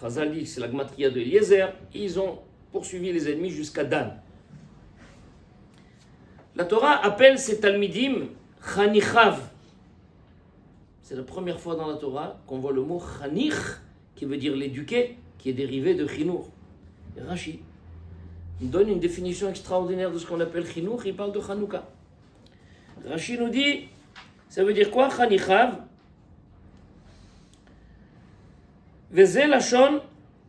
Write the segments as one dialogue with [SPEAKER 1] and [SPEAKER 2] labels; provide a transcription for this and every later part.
[SPEAKER 1] Chazal dit que c'est la Gematria de Eliezer, ils ont poursuivi les ennemis jusqu'à Dan. La Torah appelle ces Talmidim Chanichav. C'est la première fois dans la Torah qu'on voit le mot Chanich, qui veut dire l'éduqué, qui est dérivé de Chinour. Et Rashi donne une définition extraordinaire de ce qu'on appelle Chinour, il parle de Chanouka. Rashi nous dit, ça veut dire quoi Chanichav? וזה לשון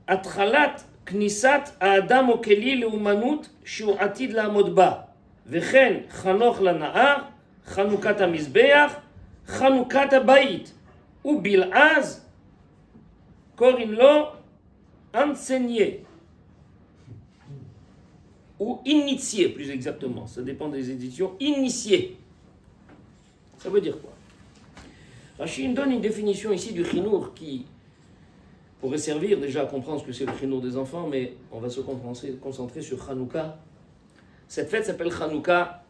[SPEAKER 1] התחלת כניסת האדם או כלי לאומנות שהוא עתיד לעמוד בה, וכן חנוך לנהר, חנוכת המזבח, חנוכת הבית, ובלעז קוראים לו enseigner ou initié plus exactement, ça dépend des éditions, initié. Ça veut dire quoi? Rashi donne une définition ici du chinour qui pourrait servir déjà à comprendre ce que c'est le chinour des enfants, mais on va se concentrer sur Hanouka. Cette fête s'appelle Hanouka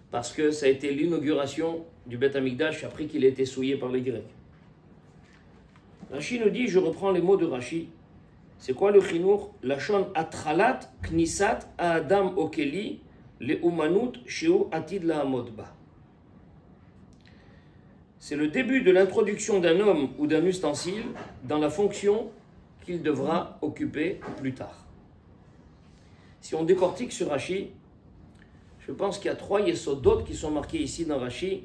[SPEAKER 1] parce que ça a été l'inauguration du Beth Amikdash après qu'il ait été souillé par les Grecs. Rashi nous dit, je reprends les mots de Rashi, c'est quoi le chinour? Lashon atralat knisat adam okeli le umanut sheu atid la amodba. C'est le début de l'introduction d'un homme ou d'un ustensile dans la fonction qu'il devra occuper plus tard. Si on décortique sur Rashi, je pense qu'il y a 3 yesodot qui sont marqués ici dans Rashi,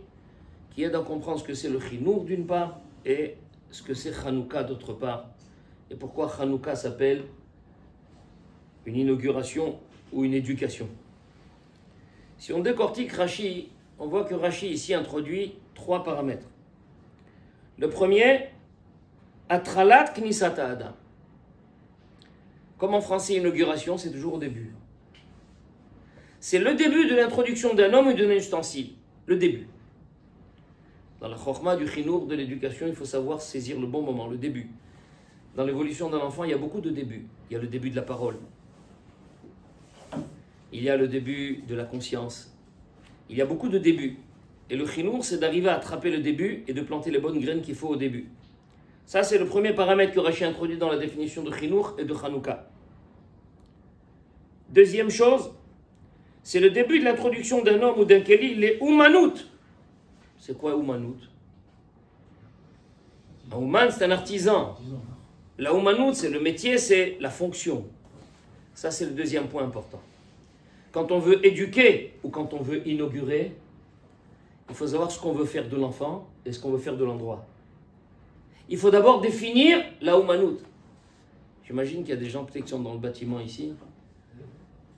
[SPEAKER 1] qui aident à comprendre ce que c'est le chinour d'une part, et ce que c'est Hanouka d'autre part, et pourquoi Hanouka s'appelle une inauguration ou une éducation. Si on décortique Rashi, on voit que Rashi ici introduit 3 paramètres. Le premier, Atralat Knisat Adam. Comme en français, inauguration, c'est toujours au début. C'est le début de l'introduction d'un homme ou d'un ustensile. Le début. Dans la chorma du chinour de l'éducation, il faut savoir saisir le bon moment, le début. Dans l'évolution d'un enfant, il y a beaucoup de débuts. Il y a le début de la parole. Il y a le début de la conscience. Il y a beaucoup de débuts. Et le chinour, c'est d'arriver à attraper le début et de planter les bonnes graines qu'il faut au début. Ça, c'est le premier paramètre que Rashi introduit dans la définition de chinour et de Hanouka. Deuxième chose, c'est le début de l'introduction d'un homme ou d'un keli, les Umanout. C'est quoi Umanout? Un Uman, c'est un artisan. La Umanout, c'est le métier, c'est la fonction. Ça, c'est le deuxième point important. Quand on veut éduquer ou quand on veut inaugurer, il faut savoir ce qu'on veut faire de l'enfant et ce qu'on veut faire de l'endroit. Il faut d'abord définir la Umanout. J'imagine qu'il y a des gens peut-être qui sont dans le bâtiment ici.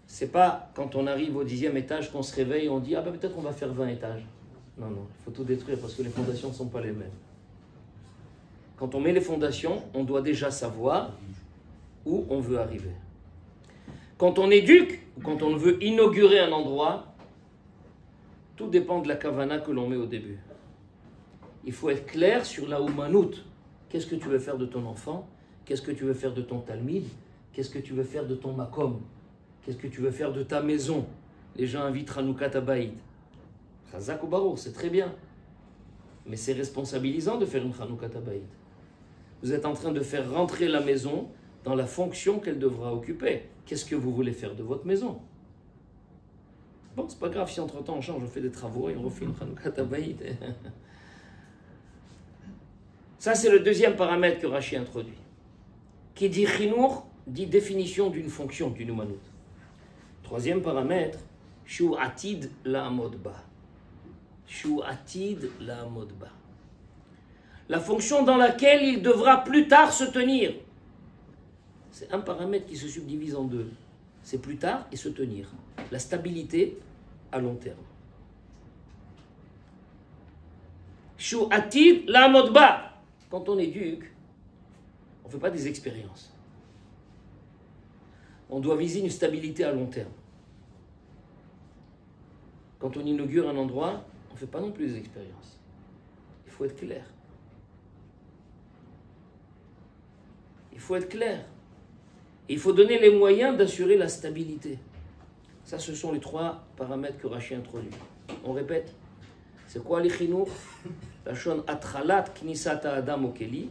[SPEAKER 1] C'est pas quand on arrive au 10e étage qu'on se réveille et on dit « Ah ben peut-être on va faire 20 étages ». Non, non, il faut tout détruire parce que les fondations ne sont pas les mêmes. Quand on met les fondations, on doit déjà savoir où on veut arriver. Quand on éduque, ou quand on veut inaugurer un endroit, tout dépend de la kavana que l'on met au début. Il faut être clair sur la Umanout. Qu'est-ce que tu veux faire de ton enfant? Qu'est-ce que tu veux faire de ton talmid? Qu'est-ce que tu veux faire de ton makom? Qu'est-ce que tu veux faire de ta maison? Les gens invitent Hanouka Tabaïd. Chazak ou Barour, c'est très bien. Mais c'est responsabilisant de faire une Hanouka Tabaïd. Vous êtes en train de faire rentrer la maison dans la fonction qu'elle devra occuper. Qu'est-ce que vous voulez faire de votre maison? Bon, c'est pas grave si entre-temps on change, on fait des travaux et on refait une Hanouka Tabaïd. Ça, c'est le deuxième paramètre que Rashi introduit. Qui dit chinour, dit définition d'une fonction, d'une umanout. Troisième paramètre, shu atid la amodba. Shu atid la amodba. La fonction dans laquelle il devra plus tard se tenir. C'est un paramètre qui se subdivise en deux. C'est plus tard et se tenir. La stabilité à long terme. Shu atid la amodba. Quand on éduque, on ne fait pas des expériences. On doit viser une stabilité à long terme. Quand on inaugure un endroit, on ne fait pas non plus des expériences. Il faut être clair. Il faut être clair. Et il faut donner les moyens d'assurer la stabilité. Ça, ce sont les 3 paramètres que Rashi introduit. On répète. C'est quoi les chinour? La shon atralat knisata adam okeli,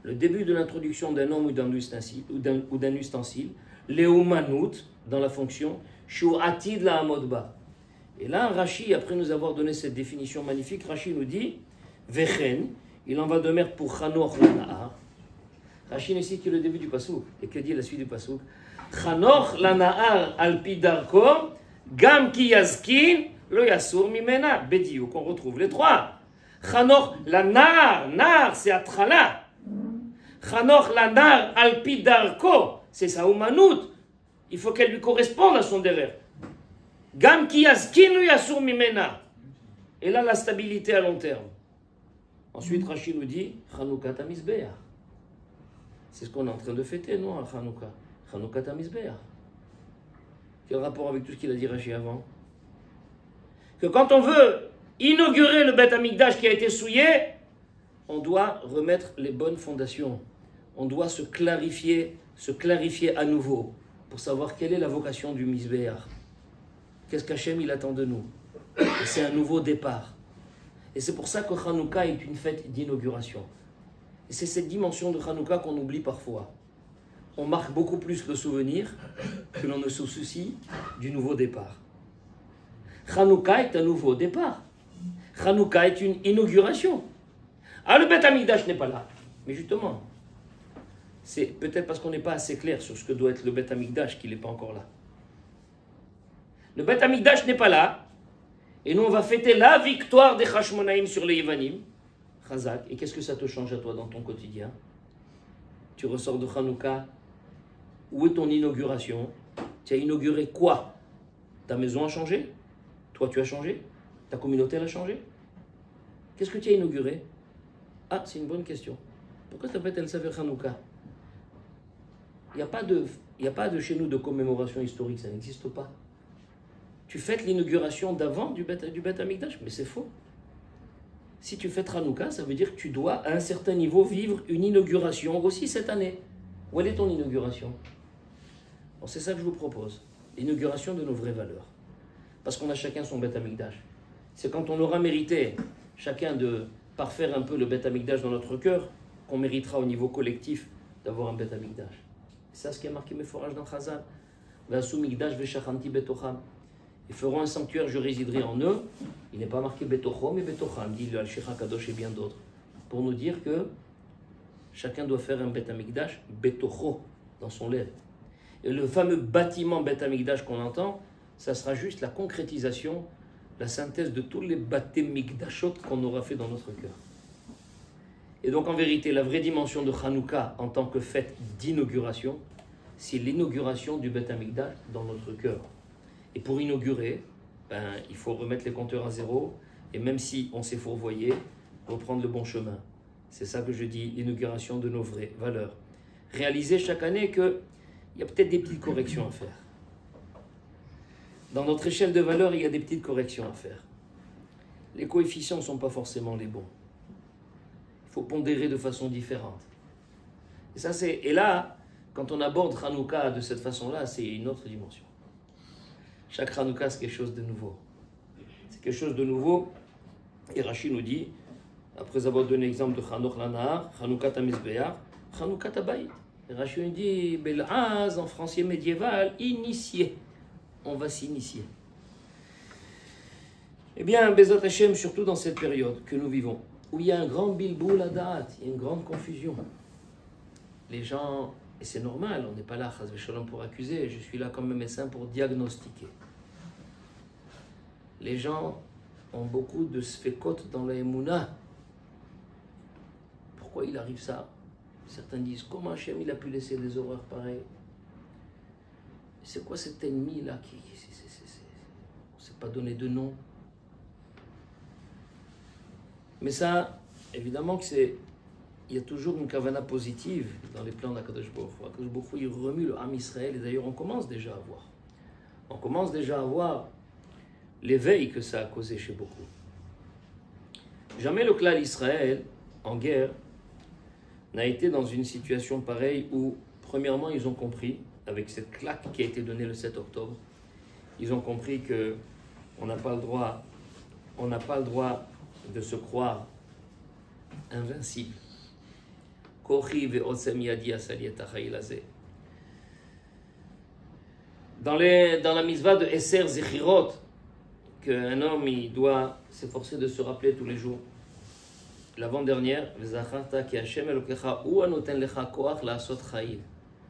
[SPEAKER 1] le début de l'introduction d'un homme ou d'un ustensile, Léoumanout, dans la fonction, Shur Atid la Amodba. Et là, Rashi, après nous avoir donné cette définition magnifique, Rashi nous dit, Vechen, il en va de même pour Chanoch la Nahar. Rashi ne cite que le début du pasouk. Et que dit la suite du pasouk? Chanoch la Nahar al pidarko, Gam ki yazkin, lo yasur mimena. Bediou, qu'on retrouve les trois. Chanoch la Nar c'est Atrala. Chanoch la Nar al pidarko, c'est sa Umanout. Il faut qu'elle lui corresponde à son derrière. Gam ki yazkin, lo yasur mimena. Et là, la stabilité à long terme. Ensuite, Rashi nous dit, Chanukah Tamizbeach. C'est ce qu'on est en train de fêter, non, à Chanukah. Chanukah Tamizbeach. Quel rapport avec tout ce qu'il a dit Rashi avant? Que quand on veut inaugurer le Beth Amikdash qui a été souillé, on doit remettre les bonnes fondations. On doit se clarifier à nouveau pour savoir quelle est la vocation du Mizbeach. Qu'est-ce qu'Hachem il attend de nous? Et c'est un nouveau départ. Et c'est pour ça que Hanouka est une fête d'inauguration. Et c'est cette dimension de Hanouka qu'on oublie parfois. On marque beaucoup plus le souvenir que l'on ne se soucie du nouveau départ. Hanouka est un nouveau départ. Hanouka est une inauguration. Ah, le Beth Amikdash n'est pas là. Mais justement, c'est peut-être parce qu'on n'est pas assez clair sur ce que doit être le Beth Amikdash qu'il n'est pas encore là. Le Beth Amikdash n'est pas là. Et nous, on va fêter la victoire des Hashmonaïm sur les Yevanim. Chazak. Et qu'est-ce que ça te change à toi dans ton quotidien? Tu ressors de Hanouka. Où est ton inauguration? Tu as inauguré quoi? Ta maison a changé? Toi, tu as changé? Ta communauté elle a changé? Qu'est-ce que tu as inauguré? Ah, c'est une bonne question. Pourquoi ça s'appelle El Saver Hanouka? Il n'y a pas de chez nous de commémoration historique, ça n'existe pas. Tu fêtes l'inauguration d'avant du Beth Amikdash, mais c'est faux. Si tu fêtes Hanouka, ça veut dire que tu dois, à un certain niveau, vivre une inauguration aussi cette année. Où est ton inauguration? Bon, c'est ça que je vous propose. L'inauguration de nos vraies valeurs. Parce qu'on a chacun son Beth Amikdash. C'est quand on aura mérité, chacun de parfaire un peu le Beth Amikdash dans notre cœur, qu'on méritera au niveau collectif d'avoir un Beth Amikdash. C'est ça ce qui a marqué mes forages dans Chazal. Vasu Mikdash veshachanti betocham. Ils feront un sanctuaire, je résiderai en eux. Il n'est pas marqué Betocho, mais Betocham, dit le Al-Sheikh Kadosh et bien d'autres. Pour nous dire que chacun doit faire un Beth Amikdash Betocho dans son lait. Et le fameux bâtiment Beth Amikdash qu'on entend, ça sera juste la concrétisation, la synthèse de tous les Bate Mikdashot qu'on aura fait dans notre cœur. Et donc en vérité, la vraie dimension de Hanouka en tant que fête d'inauguration, c'est l'inauguration du Beth Amikdash dans notre cœur. Et pour inaugurer, il faut remettre les compteurs à zéro, et même si on s'est fourvoyé, reprendre le bon chemin. C'est ça que je dis, l'inauguration de nos vraies valeurs. Réaliser chaque année qu'il y a peut-être des petites corrections à faire. Dans notre échelle de valeurs, il y a des petites corrections à faire. Les coefficients ne sont pas forcément les bons. Il faut pondérer de façon différente. Et là, quand on aborde Hanouka de cette façon-là, c'est une autre dimension. Chaque Hanouka, c'est quelque chose de nouveau. C'est quelque chose de nouveau. Et Rashi nous dit, après avoir donné l'exemple de Chanoch Lanahar, Hanouka Tamizbeach, Hanouka Tabayit. Et Rashi nous dit, Bel'az, en français médiéval, initié. On va s'initier. Eh bien, Bezat Hashem, surtout dans cette période que nous vivons, où il y a un grand bilboul à date, il y a une grande confusion. Les gens... Et c'est normal, on n'est pas là, Chaz v'Shalom, pour accuser, je suis là comme médecin pour diagnostiquer. Les gens ont beaucoup de sfekot dans la Emouna. Pourquoi il arrive ça? Certains disent, comment Hachem il a pu laisser des horreurs pareilles? C'est quoi cet ennemi-là qui on ne s'est pas donné de nom? Mais ça, évidemment que c'est... Il y a toujours une kavana positive dans les plans d'Akadosh Baruch Hu. Akadosh Baruch Hu, il remue le Ham Israël, et d'ailleurs on commence déjà à voir. On commence déjà à voir l'éveil que ça a causé chez beaucoup. Jamais le clan d'Israël, en guerre, n'a été dans une situation pareille où, premièrement, ils ont compris, avec cette claque qui a été donnée le 7 octobre, ils ont compris que on n'a pas le droit de se croire invincible. Kochi ve'otzem yadi asali et ha'chayil hazeh. Dans la mitzvah de Esser Zechirot, qu'un homme il doit s'efforcer de se rappeler tous les jours, l'avant-dernière, V'zacharta ki Hashem Elokecha hu anoten lecha koach la'asot chayil.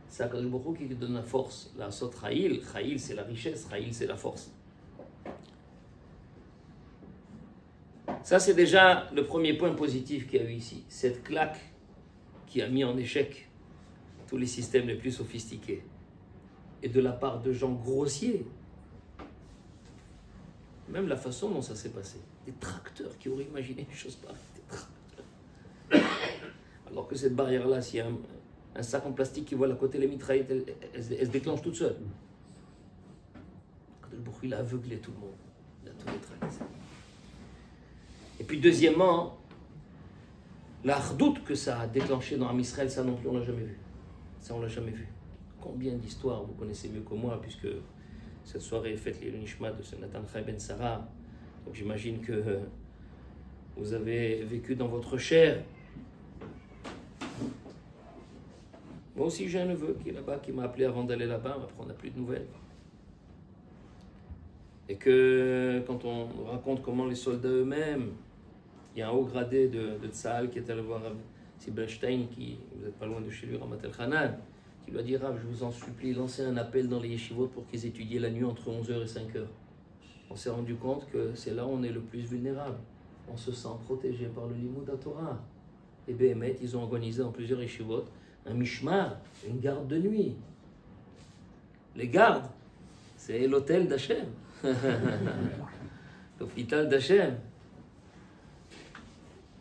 [SPEAKER 1] C'est Akadosh Baruch Hu qui te donne la force. La'asot chayil, chayil c'est la richesse, chayil c'est la force. Ça c'est déjà le premier point positif qu'il y a eu ici. Cette claque qui a mis en échec tous les systèmes les plus sophistiqués. Et de la part de gens grossiers. Même la façon dont ça s'est passé. Des tracteurs qui auraient imaginé une chose pareille. Des tracteurs. Alors que cette barrière-là, s'il y a un sac en plastique qui vole à côté les mitraillettes, elle se déclenche toute seule. Le bruit, il a aveuglé tout le monde. Il a tout neutralisé. Et puis deuxièmement, la hardout que ça a déclenché dans Israël, ça non plus, on l'a jamais vu. Ça, on l'a jamais vu. Combien d'histoires vous connaissez mieux que moi, puisque cette soirée est faite le Nishmat de ce Nathan Chai Ben Sarah. Donc j'imagine que vous avez vécu dans votre chair. Moi aussi j'ai un neveu qui est là-bas, qui m'a appelé avant d'aller là-bas, après on n'a plus de nouvelles. Et que quand on raconte comment les soldats eux-mêmes, il y a un haut gradé de Tzahal qui est allé voir Sibelstein, qui, vous n'êtes pas loin de chez lui, Ramat El Hanan, qui lui a dit, Rav, je vous en supplie, lancez un appel dans les yeshivot pour qu'ils étudient la nuit entre 11h et 5h. On s'est rendu compte que c'est là où on est le plus vulnérable. On se sent protégé par le Limud HaTorah. Et Béhémet, ils ont organisé dans plusieurs yeshivot un mishmar, une garde de nuit. Les gardes, c'est l'hôtel d'Hachem. L'hôpital d'Hachem.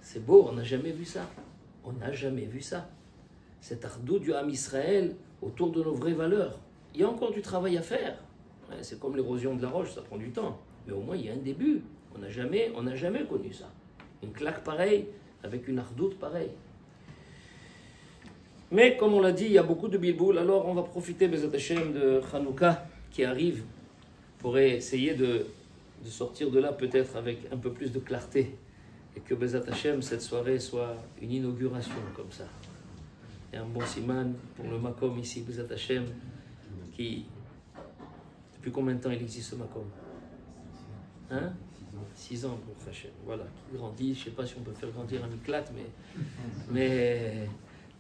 [SPEAKER 1] C'est beau, on n'a jamais vu ça. On n'a jamais vu ça. Cet ardou du Ham Israël autour de nos vraies valeurs. Il y a encore du travail à faire. C'est comme l'érosion de la roche, ça prend du temps. Mais au moins, il y a un début. On n'a jamais connu ça. Une claque pareille, avec une ardoute pareille. Mais comme on l'a dit, il y a beaucoup de bilboul. Alors on va profiter, Bezat Hashem, de Hanouka qui arrive pour essayer de sortir de là peut-être avec un peu plus de clarté. Et que Bezat Hashem, cette soirée, soit une inauguration comme ça. Et un bon siman pour le Makom ici, Bezat Hashem, qui... Depuis combien de temps il existe ce Makom? 6 ans pour Hashem. Voilà, qui grandit. Je ne sais pas si on peut faire grandir un Miklat, mais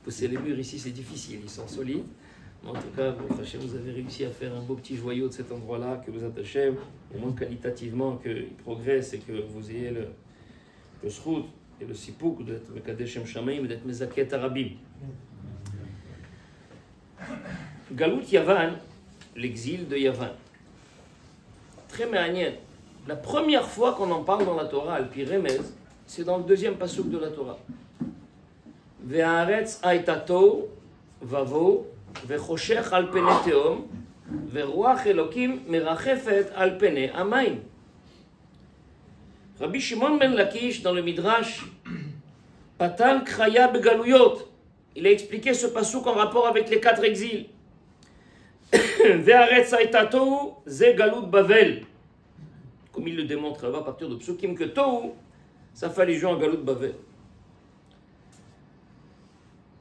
[SPEAKER 1] pousser les murs ici, c'est difficile. Ils sont solides. Mais en tout cas, pour Hashem, vous avez réussi à faire un beau petit joyau de cet endroit-là, que Bezat Hashem, au moins qualitativement, qu'il progresse et que vous ayez le Shrout et le Sipouk d'être Mekadesh Shem Shamaim et d'être Mezaket Arabim. Galut Yavan, l'exil de Yavan. Très méanienne. La première fois qu'on en parle dans la Torah, Al Pi Remez, c'est dans le deuxième pasuk de la Torah. Ve'aretz aitato vavo ve'choshech al pene teom ve'ruach elokim merachefet al pene amayim. Rabbi Shimon ben Lakish, dans le Midrash, Patan Kraya Begaluyot, il a expliqué ce pasuk en rapport avec les 4 exils. Ve'aretz aitato ze galut Bavel. Comme il le démontre là-bas à partir de Psukim, que Tohu, ça fait allusion à Galut Bavel.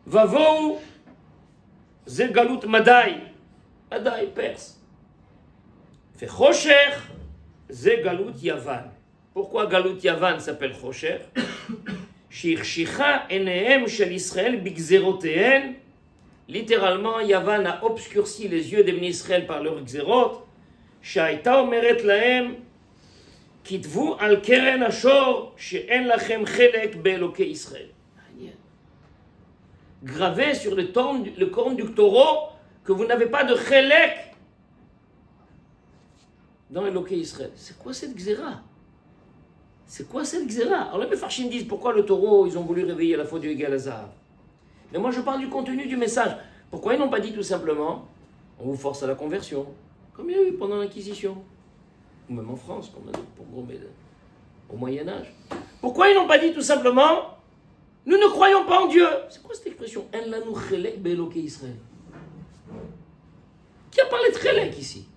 [SPEAKER 1] Vavou, ze Galut Madai. Madai, perse. Fait Chosher, ze Galut Yavan. Pourquoi Galut Yavan s'appelle Chosher? Shirchicha enehem shel Israël bigzerotéen. Littéralement, Yavan a obscurci les yeux des Israël par leur xérot. Shaita omeret lahem. Kitvu al keren ashor she'en lachem chelek be'elokei Israël. Gravé sur le corne du taureau que vous n'avez pas de chelek dans Elokei Israël. C'est quoi cette xéra? C'est quoi cette xéra? Alors les Mefarshim disent pourquoi le taureau, ils ont voulu réveiller la faute du Egal Hazar. Mais moi je parle du contenu du message. Pourquoi ils n'ont pas dit tout simplement on vous force à la conversion, comme il y a eu pendant l'Inquisition? Ou même en France, comme au Moyen-Âge. Pourquoi ils n'ont pas dit tout simplement nous ne croyons pas en Dieu? C'est quoi cette expression? En lanou chelek be'elokei Israël. Qui a parlé de chelek ici?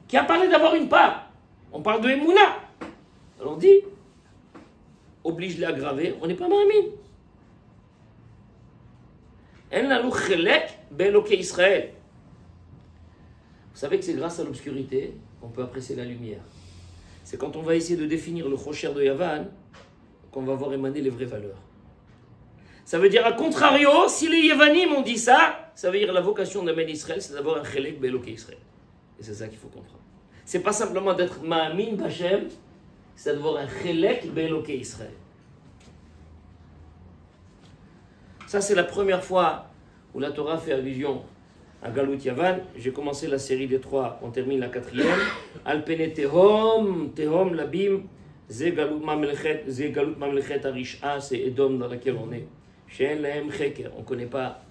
[SPEAKER 1] Qui a parlé d'avoir une part? On parle de Emouna. Alors on dit, oblige-les à graver, on n'est pas mahamine. En lanu chelek be'eloke Israël. Vous savez que c'est grâce à l'obscurité qu'on peut apprécier la lumière. C'est quand on va essayer de définir le Chocher de Yavan qu'on va voir émaner les vraies valeurs. Ça veut dire, à contrario, si les Yavanim ont dit ça, ça veut dire la vocation d'un Ben Israël, c'est d'avoir un chelek be'eloke Israël. Et c'est ça qu'il faut comprendre. C'est pas simplement d'être ma'amin b'Hashem, c'est d'avoir un chelek be'eloke Israël. Ça, c'est la première fois où la Torah fait allusion à Galut Yavan. J'ai commencé la série des 3, on termine la 4e. Alpene Tehom, Tehom Labim, Ze Galut Mamlechet Arisha, c'est Edom dans laquelle on est. She'en Lahem Cheker, on ne connaît pas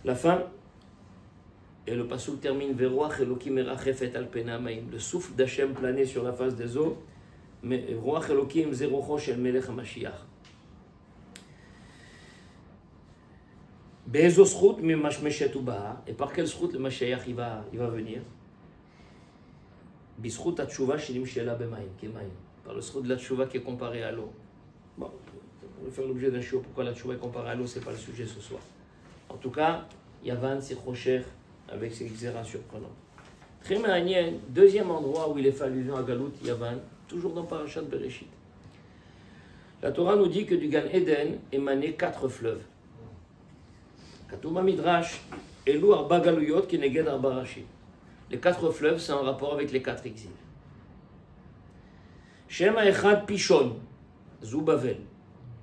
[SPEAKER 1] la fin. Et le passouk termine Veroach Elokim Erachefet Alpene Amaim. Le souffle d'Hachem planait sur la face des eaux. Mais Veroach Elokim Zerocho Shel Melech HaMashiach. Et par quelle srout le Mashiach il va venir? Par le srout de la tchouva qui est comparé à l'eau. Bon, on va faire l'objet d'un show. Pourquoi la tchouva est comparée à l'eau, c'est pas le sujet ce soir. En tout cas, Yavan c'est Chocher avec ses xéras surprenants. Très ma'anien, deuxième endroit où il est fait allusion à Galut Yavan, toujours dans Parashat Bereshit. La Torah nous dit que du Gan Eden émanaient 4 fleuves. Katouma Midrash, Elou Arba Galuyot, Keneged Arba Rashi. Les 4 fleuves, c'est en rapport avec les 4 exils. Shema Echad Pishon, Zou Bavel.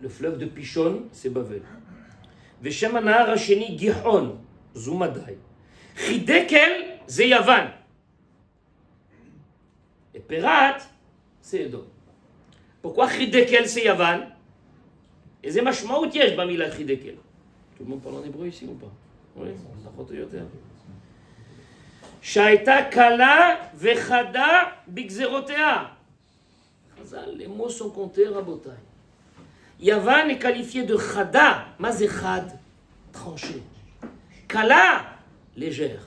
[SPEAKER 1] Le fleuve de Pishon, c'est Bavel. Veshema Nahar Hasheni Gihon, Zou Madai. Chidekel, c'est Yavan. Et Perat, c'est Edom. Pourquoi Chidekel, c'est Yavan? Et c'est mashmaout yesh bamila Chidekel. Tout le monde parle en hébreu ici ou pas? Oui, ça prend yoter. Shaita kala vechada bigzerotea. Les mots sont comptés, rabotai. Yavan est qualifié de chada, mazechad, tranché. Kala, légère.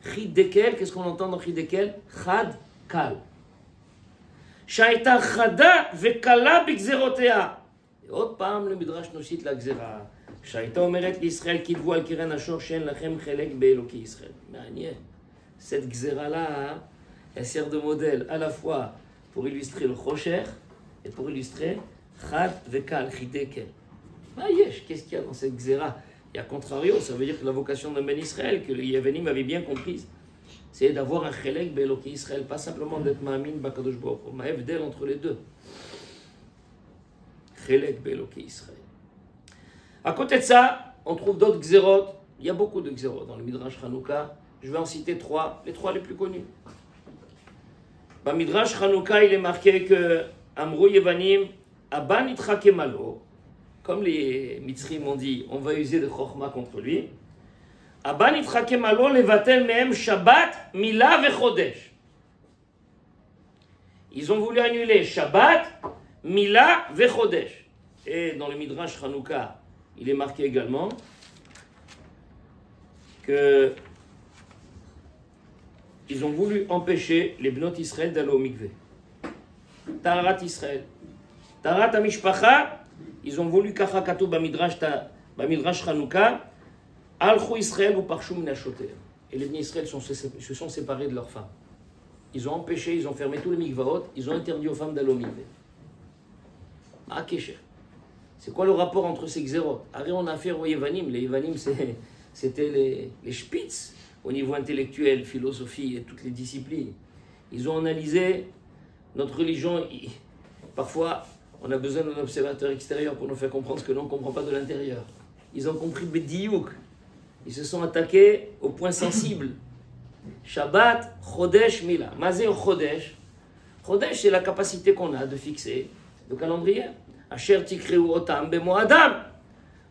[SPEAKER 1] Chidekel, qu'est-ce qu'on entend dans Chidekel? Chad, kal. Shaita chada vekala bigzerotea. Et autre part, le Midrash nous cite la gzera. Shaita omeret l'Israël qui voit le kiren ashor shen lachem chelek be'eloki Israël. Mais cette gzera-là, elle sert de modèle à la fois pour illustrer le Chocher et pour illustrer Chad vekal, chidekel. Qu'est-ce qu'il y a dans cette gzera? Et à contrario, ça veut dire que la vocation d'un Ben Israël, que les Yavanim avaient bien comprise, c'est d'avoir un chelek be'eloki Israël, pas simplement d'être ma'amin bakadosh baruch hu, ma'evdel entre les deux. Chelek be'eloki Israël. À côté de ça, on trouve d'autres xérot. Il y a beaucoup de xérot dans le Midrash Hanouka. Je vais en citer 3, les 3 les plus connus. Dans le Midrash Hanouka, il est marqué que Amrou Yevanim, Abba Nitrakemalo, comme les Mitzrim ont dit, on va user de Chochma contre lui. Abba Nitrakemalo, Levatel Mehem Shabbat, Mila Vechodesh. Ils ont voulu annuler Shabbat, Mila Vechodesh. Et dans le Midrash Hanouka, il est marqué également que ils ont voulu empêcher les Bnot Israël d'aller au mikvé. Taharat Israël. Taharat Amishpacha, ils ont voulu Kachakatou Bamidrash Hanouka, Alchou Israël ou Parchou Minachoter. Et les Bnei Israël se sont séparés de leurs femmes. Ils ont empêché, ils ont fermé tous les mikvaot, ils ont interdit aux femmes d'aller au mikvé. Ma'akesher. C'est quoi le rapport entre ces xérotes? Arrête, on a affaire aux Yevanim. Les Yevanim, c'était les spitz au niveau intellectuel, philosophie et toutes les disciplines. Ils ont analysé notre religion. Parfois, on a besoin d'un observateur extérieur pour nous faire comprendre ce que l'on ne comprend pas de l'intérieur. Ils ont compris Bediouk. Ils se sont attaqués au point sensible. Shabbat, Chodesh, Mila. Mazé au Chodesh. Chodesh, c'est la capacité qu'on a de fixer le calendrier. Asher tikreu otam bemo adam.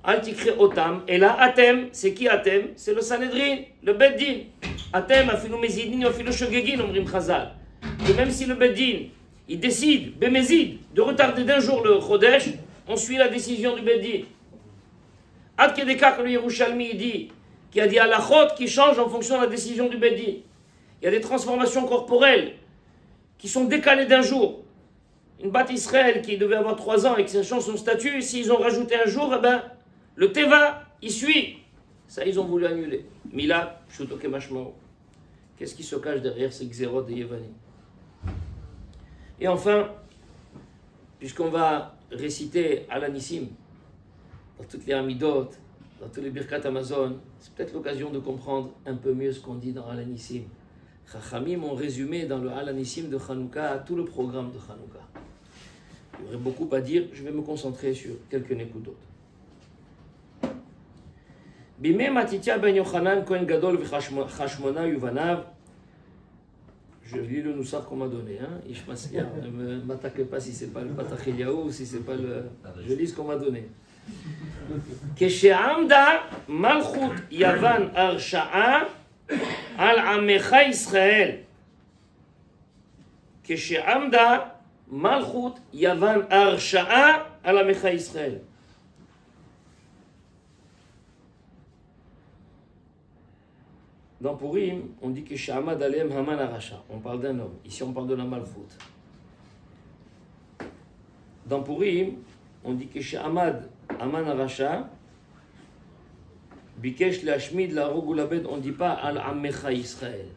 [SPEAKER 1] Al tikre otam. Et là, atem, c'est qui atem? C'est le Sanhedrin, le Beddin. Atem, afilu mezidin, afilu shogegin, omrim Chazal. Et même si le Beddin, il décide, bemezid, de retarder d'un jour le Chodesh, on suit la décision du Beddin. Ad Kedeka, que le Yerushalmi dit, qui a dit halachot qui change en fonction de la décision du Beddin. Il y a des transformations corporelles qui sont décalées d'un jour. Une Bat Israël qui devait avoir 3 ans et qui change son statut, s'ils ont rajouté un jour, eh ben, le Teva il suit. Ça, ils ont voulu annuler. Mila, pshuto kemashmao. Qu'est-ce qui se cache derrière ces xérot de Yevanim? Et enfin, puisqu'on va réciter Alanissim dans toutes les Amidot, dans tous les Birkat Amazon, c'est peut-être l'occasion de comprendre un peu mieux ce qu'on dit dans Alanissim. Chachamim ont résumé dans le Alanissim de Hanouka tout le programme de Hanouka. Il y aurait beaucoup à dire, je vais me concentrer sur quelques nékudot. Bimé Matitia ben Yochanan Kohen Gadol v'Chashmona Yuvanav. Je lis le Noussar qu'on m'a donné. Ne m'attaquez pas si ce n'est pas le Patach Eliyahu ou si ce n'est pas le... Je lis ce qu'on m'a donné. Keshe'amda Malchut Yavan Arsha'a al Amecha Israël. Keshe'amda Malchut Yavan Arsha'a al Amecha Israël. Dans Purim, on dit que Sha'amad Alem Haman Arasha. On parle d'un homme. Ici, on parle de la Malchut. Dans Purim, on dit que Sha'amad Haman Arasha, Bikesh Lashmid la Rogulabed, on ne dit pas Al Amecha Israël.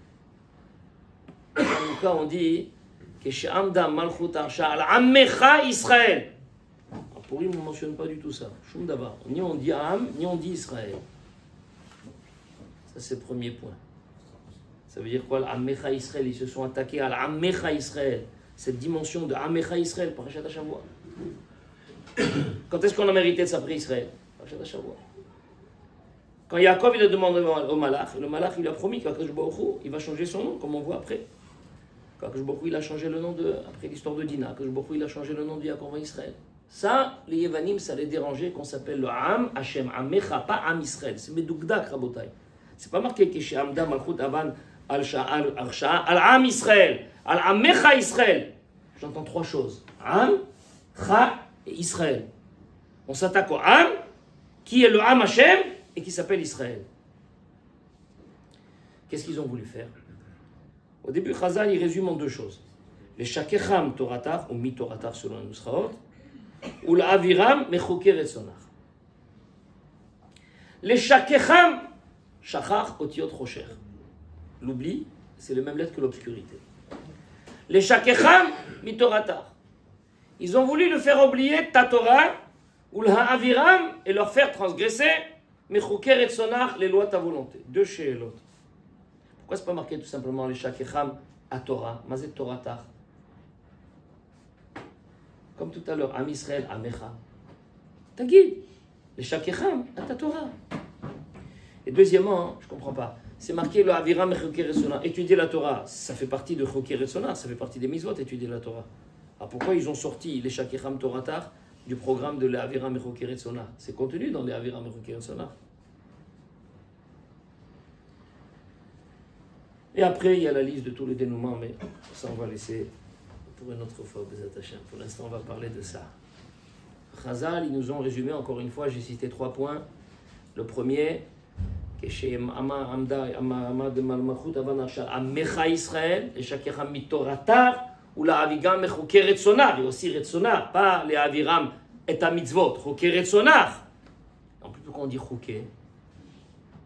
[SPEAKER 1] En tout cas, on dit que Sha'amda Malchut Arasha Al Amecha Israël. En Purim, on ne mentionne pas du tout ça. Shum Davar. Ni on dit Am, ni on dit Israël. Ça, c'est le premier point. Ça veut dire quoi, l'Amecha Israël? Ils se sont attaqués à l'Amecha Israël. Cette dimension de Amecha Israël, Parashat HaShavua. Quand est-ce qu'on a mérité de s'appeler Israël? Parashat HaShavua. Quand Yaakov il a demandé au Malach, le Malach il a promis qu'Akadosh Baruch Hu, il va changer son nom, comme on voit après. Qu'Akadosh Baruch Hu, il a changé le nom de, après l'histoire de Dina, Akadosh Baruch Hu, il a changé le nom de Yaakov en Israël. Ça, les Yevanim, ça les dérangeait qu'on s'appelle le Am, Hashem, Amecha, pas Am Israël. C'est Medoukdak, Rabotai. C'est pas marqué que chez Amda Malchut Avan Al-Arsha'a, Al-Am Israël, Al-Amecha Israël. J'entends trois choses. Am, Cha et Israël. On s'attaque au Am, qui est le Am Hashem et qui s'appelle Israël. Qu'est-ce qu'ils ont voulu faire? Au début, Chazal, il résume en deux choses. Les Shakecham Toratar, ou Mi Toratar selon la Nusraot, ou l'Aviram Mechoker et Sonar. Les Shakecham, Shachar Otiot Rocher. L'oubli, c'est le même lettre que l'obscurité. Les Shakecham Mitoratar. Ils ont voulu le faire oublier ta Torah, ou l'Aviram, et leur faire transgresser Mechoker et Sonar, les lois de ta volonté. Deux chez l'autre. Pourquoi c'est pas marqué tout simplement les Shakecham à Torah? Mazet Toratar. Comme tout à l'heure, Am Israël, Amecha. T'inquiète, les Shakecham à ta Torah. Et deuxièmement, je ne comprends pas, c'est marqué le Aviram et Choker et Sonar. Étudier la Torah, ça fait partie de Choker et Sonar, ça fait partie des Mitzvot, étudier la Torah. Alors pourquoi ils ont sorti les Shakecham Toratar du programme de l'Aviram et Choker et Sonar? C'est contenu dans les Aviram et Choker et Sonar. Et après, il y a la liste de tous les dénouements, mais ça, on va laisser pour une autre fois, Bezat Hashem. Pour l'instant, on va parler de ça. Chazal, ils nous ont résumé, encore une fois, j'ai cité 3 points. Le premier, chez Amad Malmachut Avan Arsha Amecha Israël, et Shakecham Mitoratar, ou la Avigam Mechoker et Sonar, et aussi Retsonar, pas les Aviram et ta mitzvot, Choker et Sonar. En plus, pourquoi on dit Choker?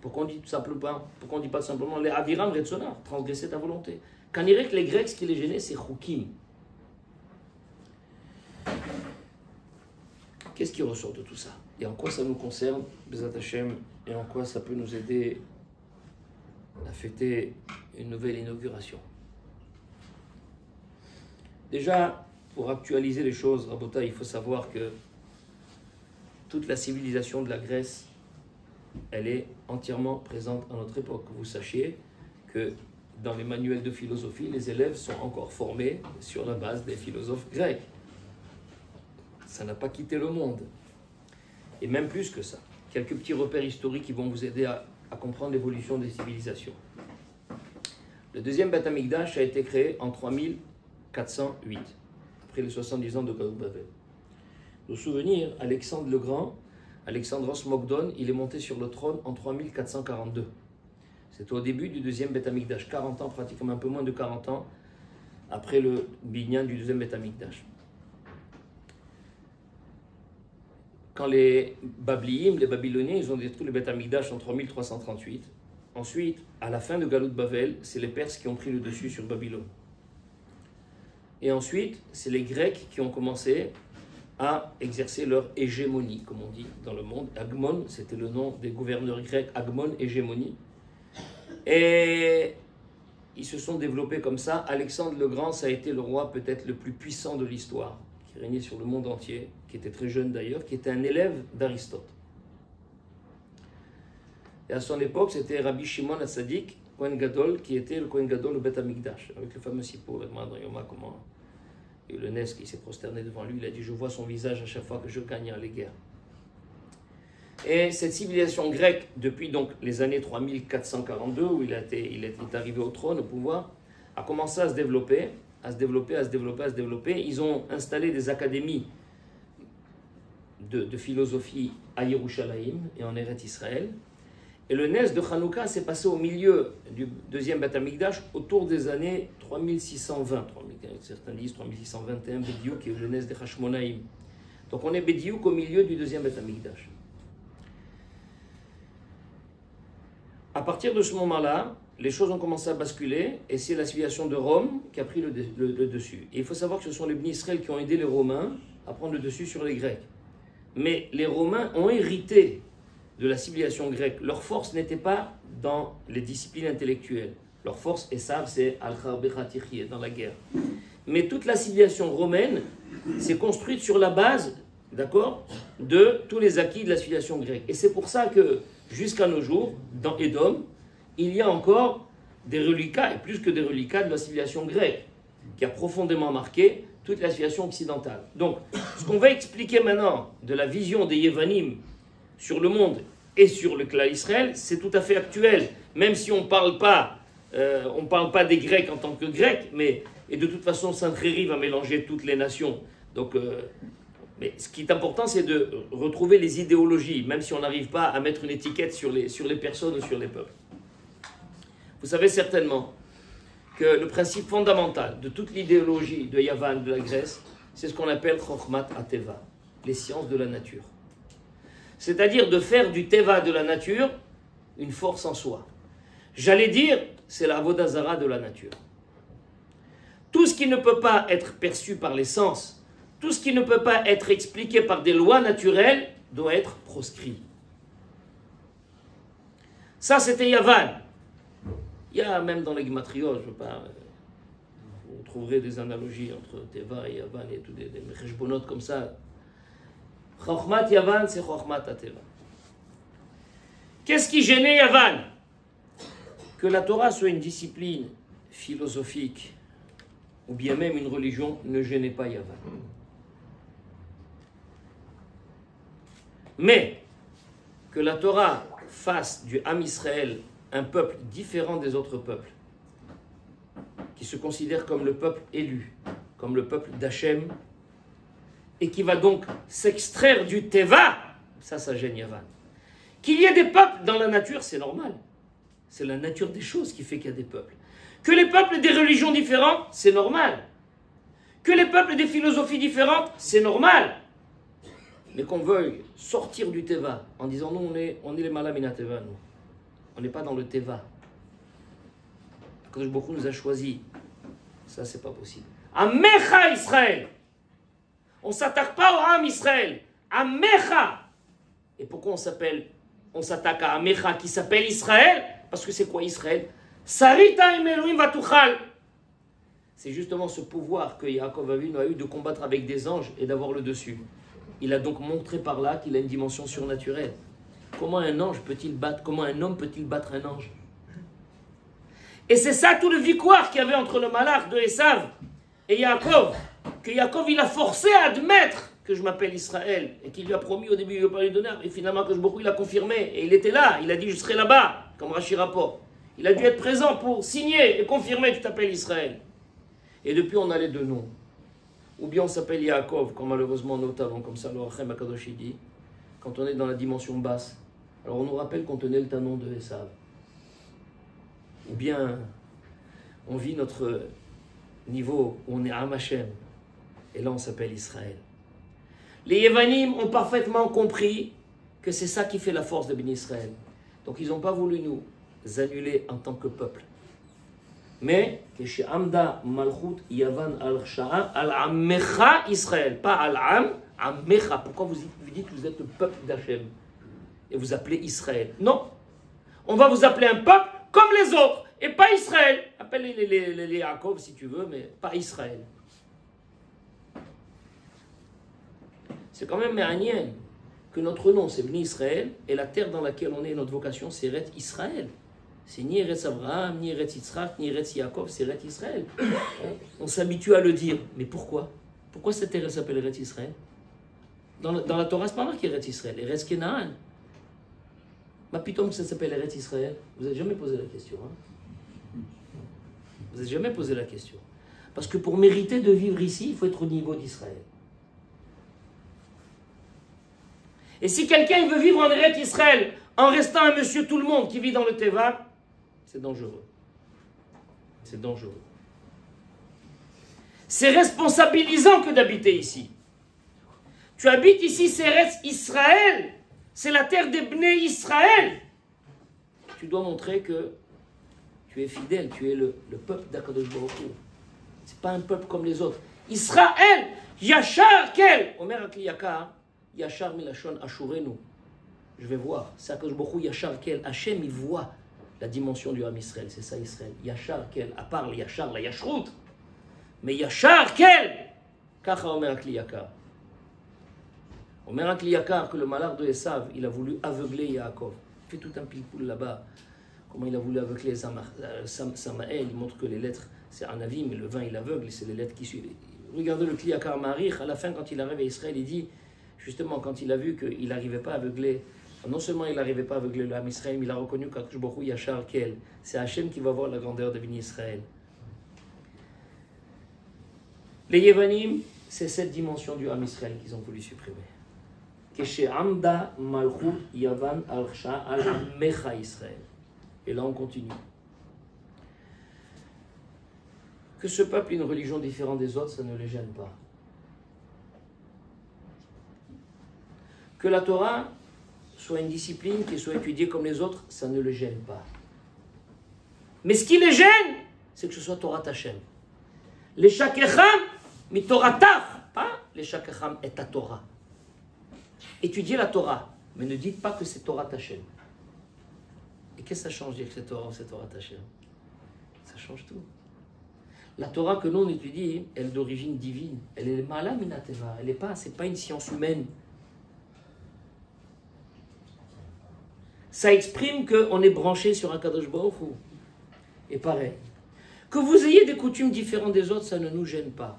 [SPEAKER 1] Pourquoi on dit pas simplement les Aviram Retsonar, transgresser ta volonté? Quand il dirait que les Grecs, ce qui les gênait, c'est Chokim. Qu'est-ce qui ressort de tout ça? Et en quoi ça nous concerne, Bezat Hashem, et en quoi ça peut nous aider à fêter une nouvelle inauguration? Déjà, pour actualiser les choses, Rabota, il faut savoir que toute la civilisation de la Grèce, elle est entièrement présente à notre époque. Vous sachiez que dans les manuels de philosophie, les élèves sont encore formés sur la base des philosophes grecs. Ça n'a pas quitté le monde. Et même plus que ça. Quelques petits repères historiques qui vont vous aider à comprendre l'évolution des civilisations. Le deuxième Beth Amikdash a été créé en 3408, après les 70 ans de Gaout Bavel. Nos souvenirs, Alexandre le Grand, Alexandros Mogdon, il est monté sur le trône en 3442. C'était au début du deuxième Beth Amikdash, 40 ans, pratiquement un peu moins de 40 ans, après le binyan du deuxième Beth Amikdash. quand les Babliim, les Babyloniens, ils ont détruit le Beth Amikdash en 3338. Ensuite, à la fin de Galout Bavel, c'est les Perses qui ont pris le dessus sur Babylone. Et ensuite, c'est les Grecs qui ont commencé à exercer leur hégémonie, comme on dit dans le monde. Agmon, c'était le nom des gouverneurs grecs, Agmon, hégémonie. Et ils se sont développés comme ça. Alexandre le Grand, ça a été le roi peut-être le plus puissant de l'histoire, qui régnait sur le monde entier, qui était très jeune d'ailleurs, qui était un élève d'Aristote. Et à son époque, c'était Rabbi Shimon HaTzadik, Kohen Gadol, qui était le Kohen Gadol au Beth Amikdash, avec le fameux Sippo, dans Yoma, comment... Et le Nes qui s'est prosterné devant lui, il a dit « Je vois son visage à chaque fois que je gagne les guerres ». Et cette civilisation grecque, depuis donc les années 3442, où il est arrivé au trône, au pouvoir, a commencé à se développer, à se développer. Ils ont installé des académies de philosophie à Yerushalayim et en Eretz Israël. Et le Nes de Hanouka s'est passé au milieu du deuxième Beth Amikdash autour des années 3620. Certains disent 3621, Bédiouk, qui est le Nes de Hashmonaïm. Donc on est Bédiouk au milieu du deuxième Beth Amikdash. À partir de ce moment-là, les choses ont commencé à basculer et c'est la civilisation de Rome qui a pris le dessus. Et il faut savoir que ce sont les Bnei Israël qui ont aidé les Romains à prendre le dessus sur les Grecs. Mais les Romains ont hérité de la civilisation grecque. Leur force n'était pas dans les disciplines intellectuelles. Leur force, et savent, c'est al-Kharbechatichie, dans la guerre. Mais toute la civilisation romaine s'est construite sur la base, d'accord, de tous les acquis de la civilisation grecque. Et c'est pour ça que, jusqu'à nos jours, dans Édom, il y a encore des reliquats, et plus que des reliquats, de la civilisation grecque, qui a profondément marqué toute la civilisation occidentale. Donc, ce qu'on va expliquer maintenant de la vision des Yévanim sur le monde et sur le clan Israël, c'est tout à fait actuel. Même si on ne parle pas des Grecs en tant que Grecs, et de toute façon, Saint-Réry va mélanger toutes les nations. Donc, mais ce qui est important, c'est de retrouver les idéologies, même si on n'arrive pas à mettre une étiquette sur les personnes ou sur les peuples. Vous savez certainement que le principe fondamental de toute l'idéologie de Yavan, de la Grèce, c'est ce qu'on appelle Chokhmat HaTeva, les sciences de la nature. C'est-à-dire de faire du Teva, de la nature, une force en soi. J'allais dire, c'est la Avodah Zara de la nature. Tout ce qui ne peut pas être perçu par les sens, tout ce qui ne peut pas être expliqué par des lois naturelles, doit être proscrit. Ça, c'était Yavan. Il y a même dans les Gematriot, vous trouverez des analogies entre Teva et Yavan et tout des Mecheshbonot comme ça. Chokhmat Yavan, c'est Chokhmat HaTeva. Qu'est-ce qui gênait Yavan? Que la Torah soit une discipline philosophique ou bien même une religion ne gênait pas Yavan. Mais que la Torah fasse du Ham Israël un peuple différent des autres peuples, qui se considère comme le peuple élu, comme le peuple d'Hachem, et qui va donc s'extraire du Teva, ça gêne Yavan. Qu'il y ait des peuples dans la nature, c'est normal. C'est la nature des choses qui fait qu'il y a des peuples. Que les peuples aient des religions différentes, c'est normal. Que les peuples aient des philosophies différentes, c'est normal. Mais qu'on veuille sortir du Teva en disant nous, on est les Malamina Teva, nous. On n'est pas dans le Teva. Quand beaucoup nous a choisis, ça c'est pas possible. Amecha Israël. On ne s'attaque pas au Ham Israël. Amecha. Et pourquoi on s'attaque à Amecha qui s'appelle Israël? Parce que c'est quoi Israël? Sarita im Elohim vatuchal. C'est justement ce pouvoir que Yaakov Avinu a eu de combattre avec des anges et d'avoir le dessus. Il a donc montré par là qu'il a une dimension surnaturelle. Comment un ange peut-il battre? Comment un homme peut-il battre un ange? Et c'est ça tout le victoire qu'il y avait entre le malach de Esav et Yaakov. Que Yaakov il a forcé à admettre que je m'appelle Israël et qu'il lui a promis au début, il lui a pas lui donner, et finalement que il a confirmé et il était là, il a dit je serai là-bas, comme Rashi rapporte. Il a dû être présent pour signer et confirmer que tu t'appelles Israël. Et depuis on a les deux noms. Ou bien on s'appelle Yaakov, comme malheureusement nos talents, comme ça le Rachem Akadosh dit, quand on est dans la dimension basse. Alors on nous rappelle qu'on tenait le talon de Esav. Ou bien on vit notre niveau où on est Am Hashem, et là on s'appelle Israël. Les Yévanim ont parfaitement compris que c'est ça qui fait la force de Béni Israël. Donc ils n'ont pas voulu nous annuler en tant que peuple. Mais, que Amda Malchut Yavan al-Sha'a al-Amecha Israël, pas al-Am, Amecha. Pourquoi vous dites que vous êtes le peuple d'Hachem et vous appelez Israël? Non. On va vous appeler un peuple comme les autres et pas Israël. Appelle les Yaakov si tu veux, mais pas Israël. C'est quand même méranien que notre nom c'est Bnei Israël et la terre dans laquelle on est, notre vocation c'est Eretz Israël. C'est ni Eretz Abraham, ni Eretz Yitzhak, ni Eretz Yaakov, c'est Eretz Israël. On s'habitue à le dire. Mais pourquoi? Pourquoi cette terre s'appelle Eretz Israël? Dans la Torah, c'est pas marqué Eretz Israël, Eretz Kenaan. Ma pitom que ça s'appelle Eretz Israël. Vous n'avez jamais posé la question. Hein? Vous n'avez jamais posé la question. Parce que pour mériter de vivre ici, il faut être au niveau d'Israël. Et si quelqu'un veut vivre en Eretz Israël en restant un monsieur tout le monde qui vit dans le Teva, c'est dangereux. C'est dangereux. C'est responsabilisant que d'habiter ici. Tu habites ici, c'est Eretz Israël. C'est la terre des Bnei Israël. Tu dois montrer que tu es fidèle, tu es le peuple d'Akadosh Baruch Hu. Ce n'est pas un peuple comme les autres. Israël, Yachar Kel. Omer Akliyaka, Yachar Milachon Ashurenu. Je vais voir. C'est Akadosh Baruch Hu, Yachar Kel. Hachem, il voit la dimension du Ham Israël. C'est ça Israël. Yachar Kel. À part le Yachar, la Yashrut. Mais Yachar Kel. Kacha Omer Akliyaka. Omer Akliyaka, que le malheur de Esav, il a voulu aveugler Yaakov. Il fait tout un pilpoul là-bas. Comment il a voulu aveugler Samaël. Il montre que les lettres, c'est un avis, mais le vin, il aveugle. C'est les lettres qui suivent. Regardez le Kliyakar Marich. À la fin, quand il arrive à Israël, il dit, justement, quand il a vu qu'il n'arrivait pas à aveugler, non seulement il n'arrivait pas à aveugler le Ham Israël, mais il a reconnu qu'Akadosh Baruch Hu Yachar Kel. C'est Hachem qui va voir la grandeur de Bnei Israël. Les Yevanim, c'est cette dimension du Ham Israël qu'ils ont voulu supprimer. Keshe Amda Malchut Yavan al-Sha al-Mecha Israël. Et là on continue. Que ce peuple ait une religion différente des autres, ça ne les gêne pas. Que la Torah soit une discipline qui soit étudiée comme les autres, ça ne le gêne pas. Mais ce qui les gêne, c'est que ce soit Torah Hashem. Les Shakecham, mi Toratach, pas les Shakecham et ta Torah. Étudiez la Torah, mais ne dites pas que c'est Torah Hashem. Et qu'est-ce que ça change de dire que c'est Torah ou c'est Torah Hashem? Ça change tout. La Torah que nous on étudie, elle est d'origine divine. Elle est mala minateva. Elle n'est pas, c'est pas une science humaine. Ça exprime qu'on est branché sur un Kadosh Baruch Hu. Et pareil. Que vous ayez des coutumes différentes des autres, ça ne nous gêne pas.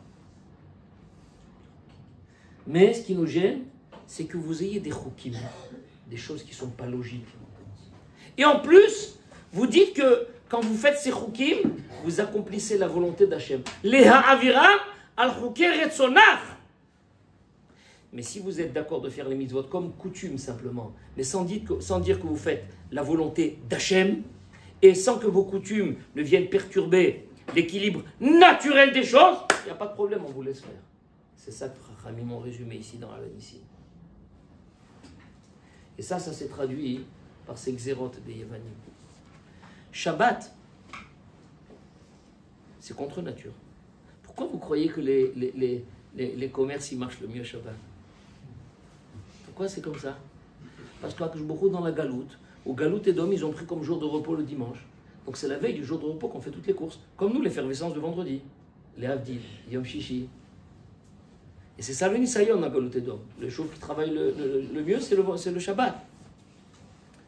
[SPEAKER 1] Mais ce qui nous gêne, c'est que vous ayez des chukim, des choses qui ne sont pas logiques. Et en plus, vous dites que quand vous faites ces chukim, vous accomplissez la volonté d'Hachem. Leha aviram al chuker retzonach. Mais si vous êtes d'accord de faire les mitzvot comme coutume simplement, mais sans dire que vous faites la volonté d'Hachem, et sans que vos coutumes ne viennent perturber l'équilibre naturel des choses, il n'y a pas de problème, on vous laisse faire. C'est ça que Rami m'ont résumé ici dans la ici. Et ça s'est traduit par ces xérotes des Yevanim. Shabbat, c'est contre nature. Pourquoi vous croyez que les commerces ils marchent le mieux Shabbat? Pourquoi c'est comme ça? Parce que beaucoup dans la galoute, au Galout et Dom, ils ont pris comme jour de repos le dimanche. Donc c'est la veille du jour de repos qu'on fait toutes les courses. Comme nous, l'effervescence de vendredi. Les Havdil, Yom Shishi. Et c'est ça le Nisayon à Galout et Dom. Le jour qui travaille le mieux, c'est le Shabbat.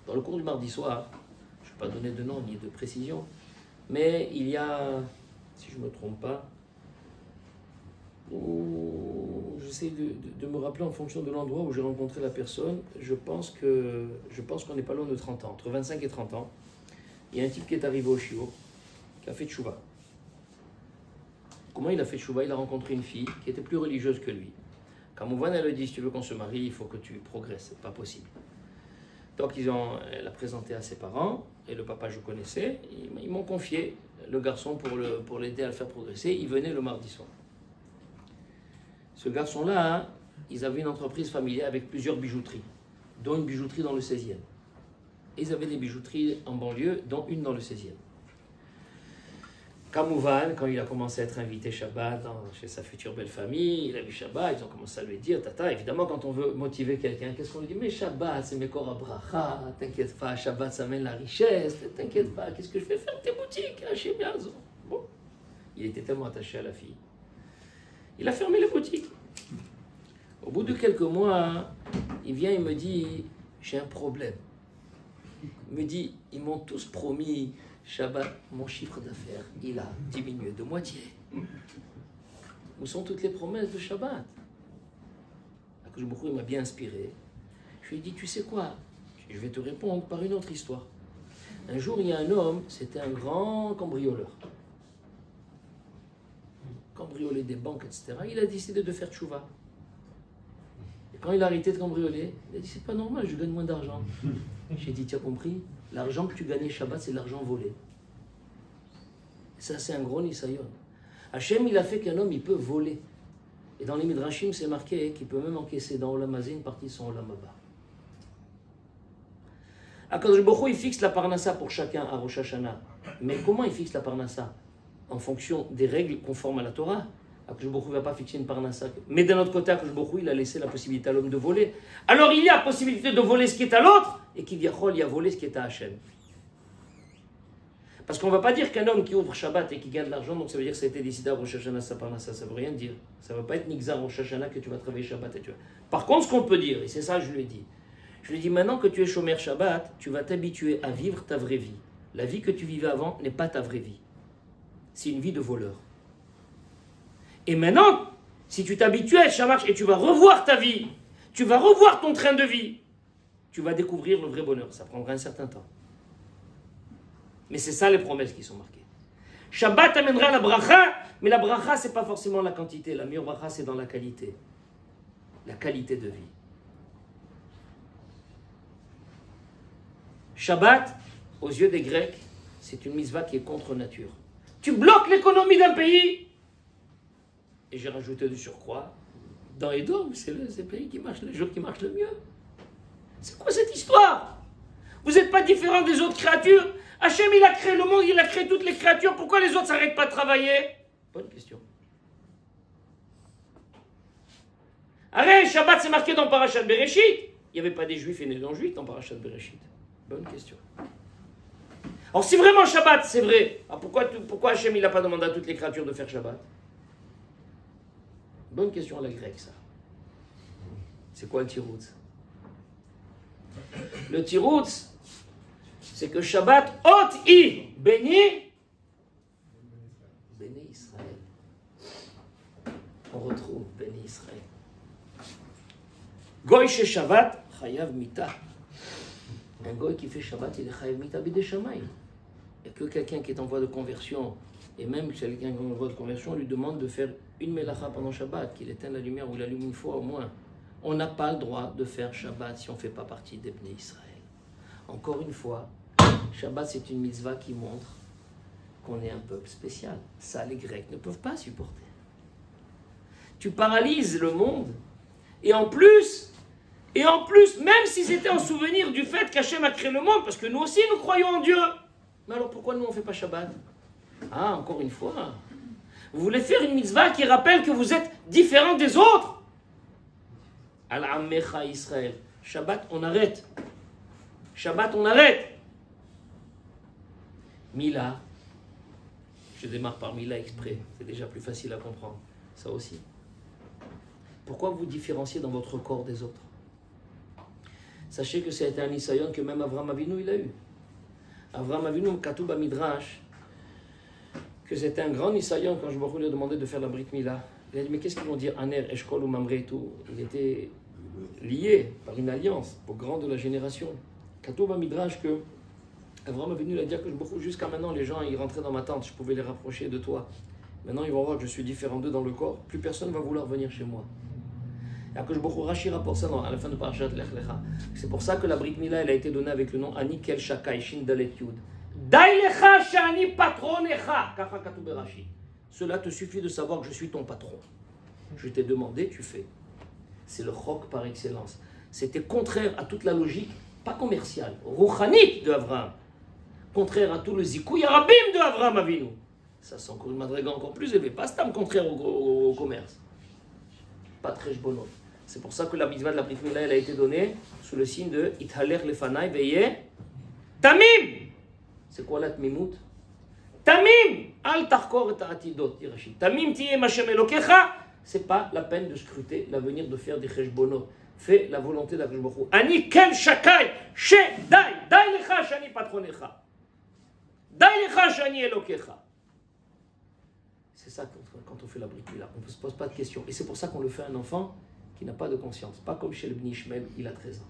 [SPEAKER 1] Dans le cours du mardi soir, je ne vais pas donner de nom ni de précision, mais il y a, si je ne me trompe pas, j'essaie de me rappeler en fonction de l'endroit où j'ai rencontré la personne, je pense qu'on n'est pas loin de 30 ans, entre 25 et 30 ans. Il y a un type qui est arrivé au Shiur, qui a fait tchouva. Comment il a fait tchouva? Il a rencontré une fille qui était plus religieuse que lui. Quand Mouvan, elle lui dit, si tu veux qu'on se marie, il faut que tu progresses, c'est pas possible. Donc elle l'a présenté à ses parents, et le papa je connaissais, ils m'ont confié le garçon pour l'aider à le faire progresser. Il venait le mardi soir. Ce garçon-là, ils avaient une entreprise familiale avec plusieurs bijouteries, dont une bijouterie dans le 16e. Et ils avaient des bijouteries en banlieue, dont une dans le 16e. Kamouvan, quand il a commencé à être invité Shabbat chez sa future belle famille, il a vu Shabbat, ils ont commencé à lui dire, tata, évidemment quand on veut motiver quelqu'un, qu'est-ce qu'on lui dit? Mais Shabbat, c'est Mekor HaBracha, t'inquiète pas, Shabbat ça amène la richesse, t'inquiète pas, qu'est-ce que je fais faire tes boutiques, chez Biazo. Bon, il était tellement attaché à la fille. Il a fermé les boutiques. Au bout de quelques mois, il vient, il me dit, j'ai un problème. Il me dit, ils m'ont tous promis Shabbat, mon chiffre d'affaires, il a diminué de moitié. Où sont toutes les promesses de Shabbat? Akadosh Baruch Hu, il m'a bien inspiré. Je lui ai dit, tu sais quoi? Je vais te répondre par une autre histoire. Un jour, il y a un homme, c'était un grand cambrioleur. Cambrioler des banques, etc. Il a décidé de faire tchouva. Et quand il a arrêté de cambrioler, il a dit, c'est pas normal, je gagne moins d'argent. J'ai dit, tu as compris? L'argent que tu gagnais Shabbat, c'est de l'argent volé. Et ça, c'est un gros nisayon. Hachem, il a fait qu'un homme, il peut voler. Et dans les Midrashim, c'est marqué qu'il peut même encaisser dans Olam Hazé une partie de son Olam Haba. Akadosh Baruch Hu, il fixe la parnassa pour chacun à Rosh Hashanah. Mais comment il fixe la parnassa? En fonction des règles conformes à la Torah. Akadosh Baruch Hu ne va pas fixer une parnassa. Mais d'un autre côté, Akadosh Baruch Hu, il a laissé la possibilité à l'homme de voler. Alors il y a possibilité de voler ce qui est à l'autre, et qu'il y a volé ce qui est à Hachem. Parce qu'on ne va pas dire qu'un homme qui ouvre Shabbat et qui gagne de l'argent, donc ça veut dire que ça a été décidé à Rosh Hashanah, sa parnassa, ça ne veut rien dire. Ça ne va pas être Nixar Rosh Hashanah que tu vas travailler Shabbat. Et tu vas... Par contre, ce qu'on peut dire, et c'est ça que je lui ai dit, maintenant que tu es chômeur Shabbat, tu vas t'habituer à vivre ta vraie vie. La vie que tu vivais avant n'est pas ta vraie vie. C'est une vie de voleur. Et maintenant, si tu t'habitues à être Shabbat et tu vas revoir ta vie, tu vas revoir ton train de vie, tu vas découvrir le vrai bonheur. Ça prendra un certain temps. Mais c'est ça les promesses qui sont marquées. Shabbat amènera la bracha, mais la bracha, ce n'est pas forcément la quantité. La meilleure bracha, c'est dans la qualité. La qualité de vie. Shabbat, aux yeux des Grecs, c'est une mitzvah qui est contre nature. Tu bloques l'économie d'un pays. Et j'ai rajouté du surcroît. Dans Edom, c'est le pays qui marche, le jour qui marche le mieux. C'est quoi cette histoire? Vous n'êtes pas différent des autres créatures? Hachem, il a créé le monde, il a créé toutes les créatures. Pourquoi les autres ne s'arrêtent pas de travailler? Bonne question. Arrête, Shabbat, c'est marqué dans Parashat Bereshit. Il n'y avait pas des Juifs et des non-Juifs dans Parashat Bereshit. Bonne question. Alors si vraiment Shabbat, c'est vrai, alors pourquoi Hachem, il n'a pas demandé à toutes les créatures de faire Shabbat? Bonne question à la grecque, ça. C'est quoi le tiroutz? Le tiroutz, c'est que Shabbat, ot-i, béni Israël. On retrouve béni Israël. Goy chez Shabbat, chayav mita. Un goy qui fait Shabbat, il est chayav mita bidei shamayim. Il n'y a que quelqu'un qui est en voie de conversion, et même quelqu'un qui est en voie de conversion, on lui demande de faire une melacha pendant Shabbat, qu'il éteigne la lumière ou il allume une fois au moins. On n'a pas le droit de faire Shabbat si on ne fait pas partie des Bnei Israël. Encore une fois, Shabbat c'est une mitzvah qui montre qu'on est un peuple spécial. Ça, les Grecs ne peuvent pas supporter. Tu paralyses le monde, et en plus, même si c'était en souvenir du fait qu'Hachem a créé le monde, parce que nous aussi nous croyons en Dieu, mais alors pourquoi nous on ne fait pas Shabbat? Ah, encore une fois, vous voulez faire une mitzvah qui rappelle que vous êtes différent des autres? Al-Ammecha Israël. Shabbat, on arrête. Shabbat, on arrête. Mila. Je démarre par Mila exprès. C'est déjà plus facile à comprendre. Ça aussi. Pourquoi vous différenciez dans votre corps des autres? Sachez que c'est un nisayon que même Avraham Avinu, il a eu. Avraham Avinu, Katoub Midrash, que c'était un grand nisayon quand je lui ai demandé de faire la Brit Mila. Il a dit, mais qu'est-ce qu'ils vont dire Aner, Eshkol ou Mamre et tout? Il était lié par une alliance au grand de la génération. Katoub Midrash que Avraham Avinu il a dit que jusqu'à maintenant les gens ils rentraient dans ma tente, je pouvais les rapprocher de toi. Maintenant ils vont voir que je suis différent d'eux dans le corps, plus personne ne va vouloir venir chez moi. Et que je Rashi rapporte ça à la fin de Parashat Lech Lecha. C'est pour ça que la Brit Mila elle a été donnée avec le nom Ani Kel Shakai Shin Dalet Yud. Dai Lecha Shani Patronecha. Kacha Katoub Rashi. Cela te suffit de savoir que je suis ton patron. Je t'ai demandé, tu fais. C'est le chok par excellence. C'était contraire à toute la logique, pas commerciale, rouchanite de Abraham. Contraire à tout le zikouy arabim de Abraham Avinu. Ça, c'est encore une madriga encore plus élevée. Pas stam contraire au commerce. Pas très bonheur. C'est pour ça que la mitzvah de la Brit Mila, elle a été donnée sous le signe de Ithaler lefanai veye tamim. C'est quoi la tmimout? Tamim al tarkor et atidot, dit Rachid. Tamim tiye mashem elokecha. C'est pas la peine de scruter l'avenir, de faire des cheshbonot. Fais la volonté d'Akadosh Baruch Hu. Ani kel shakai she dai dai lecha shani patronecha. Dai lecha shani elokecha. C'est ça quand on fait la Brit Mila. On ne se pose pas de questions. Et c'est pour ça qu'on le fait à un enfant qui n'a pas de conscience. Pas comme chez le Bni Ishmael, il a 13 ans.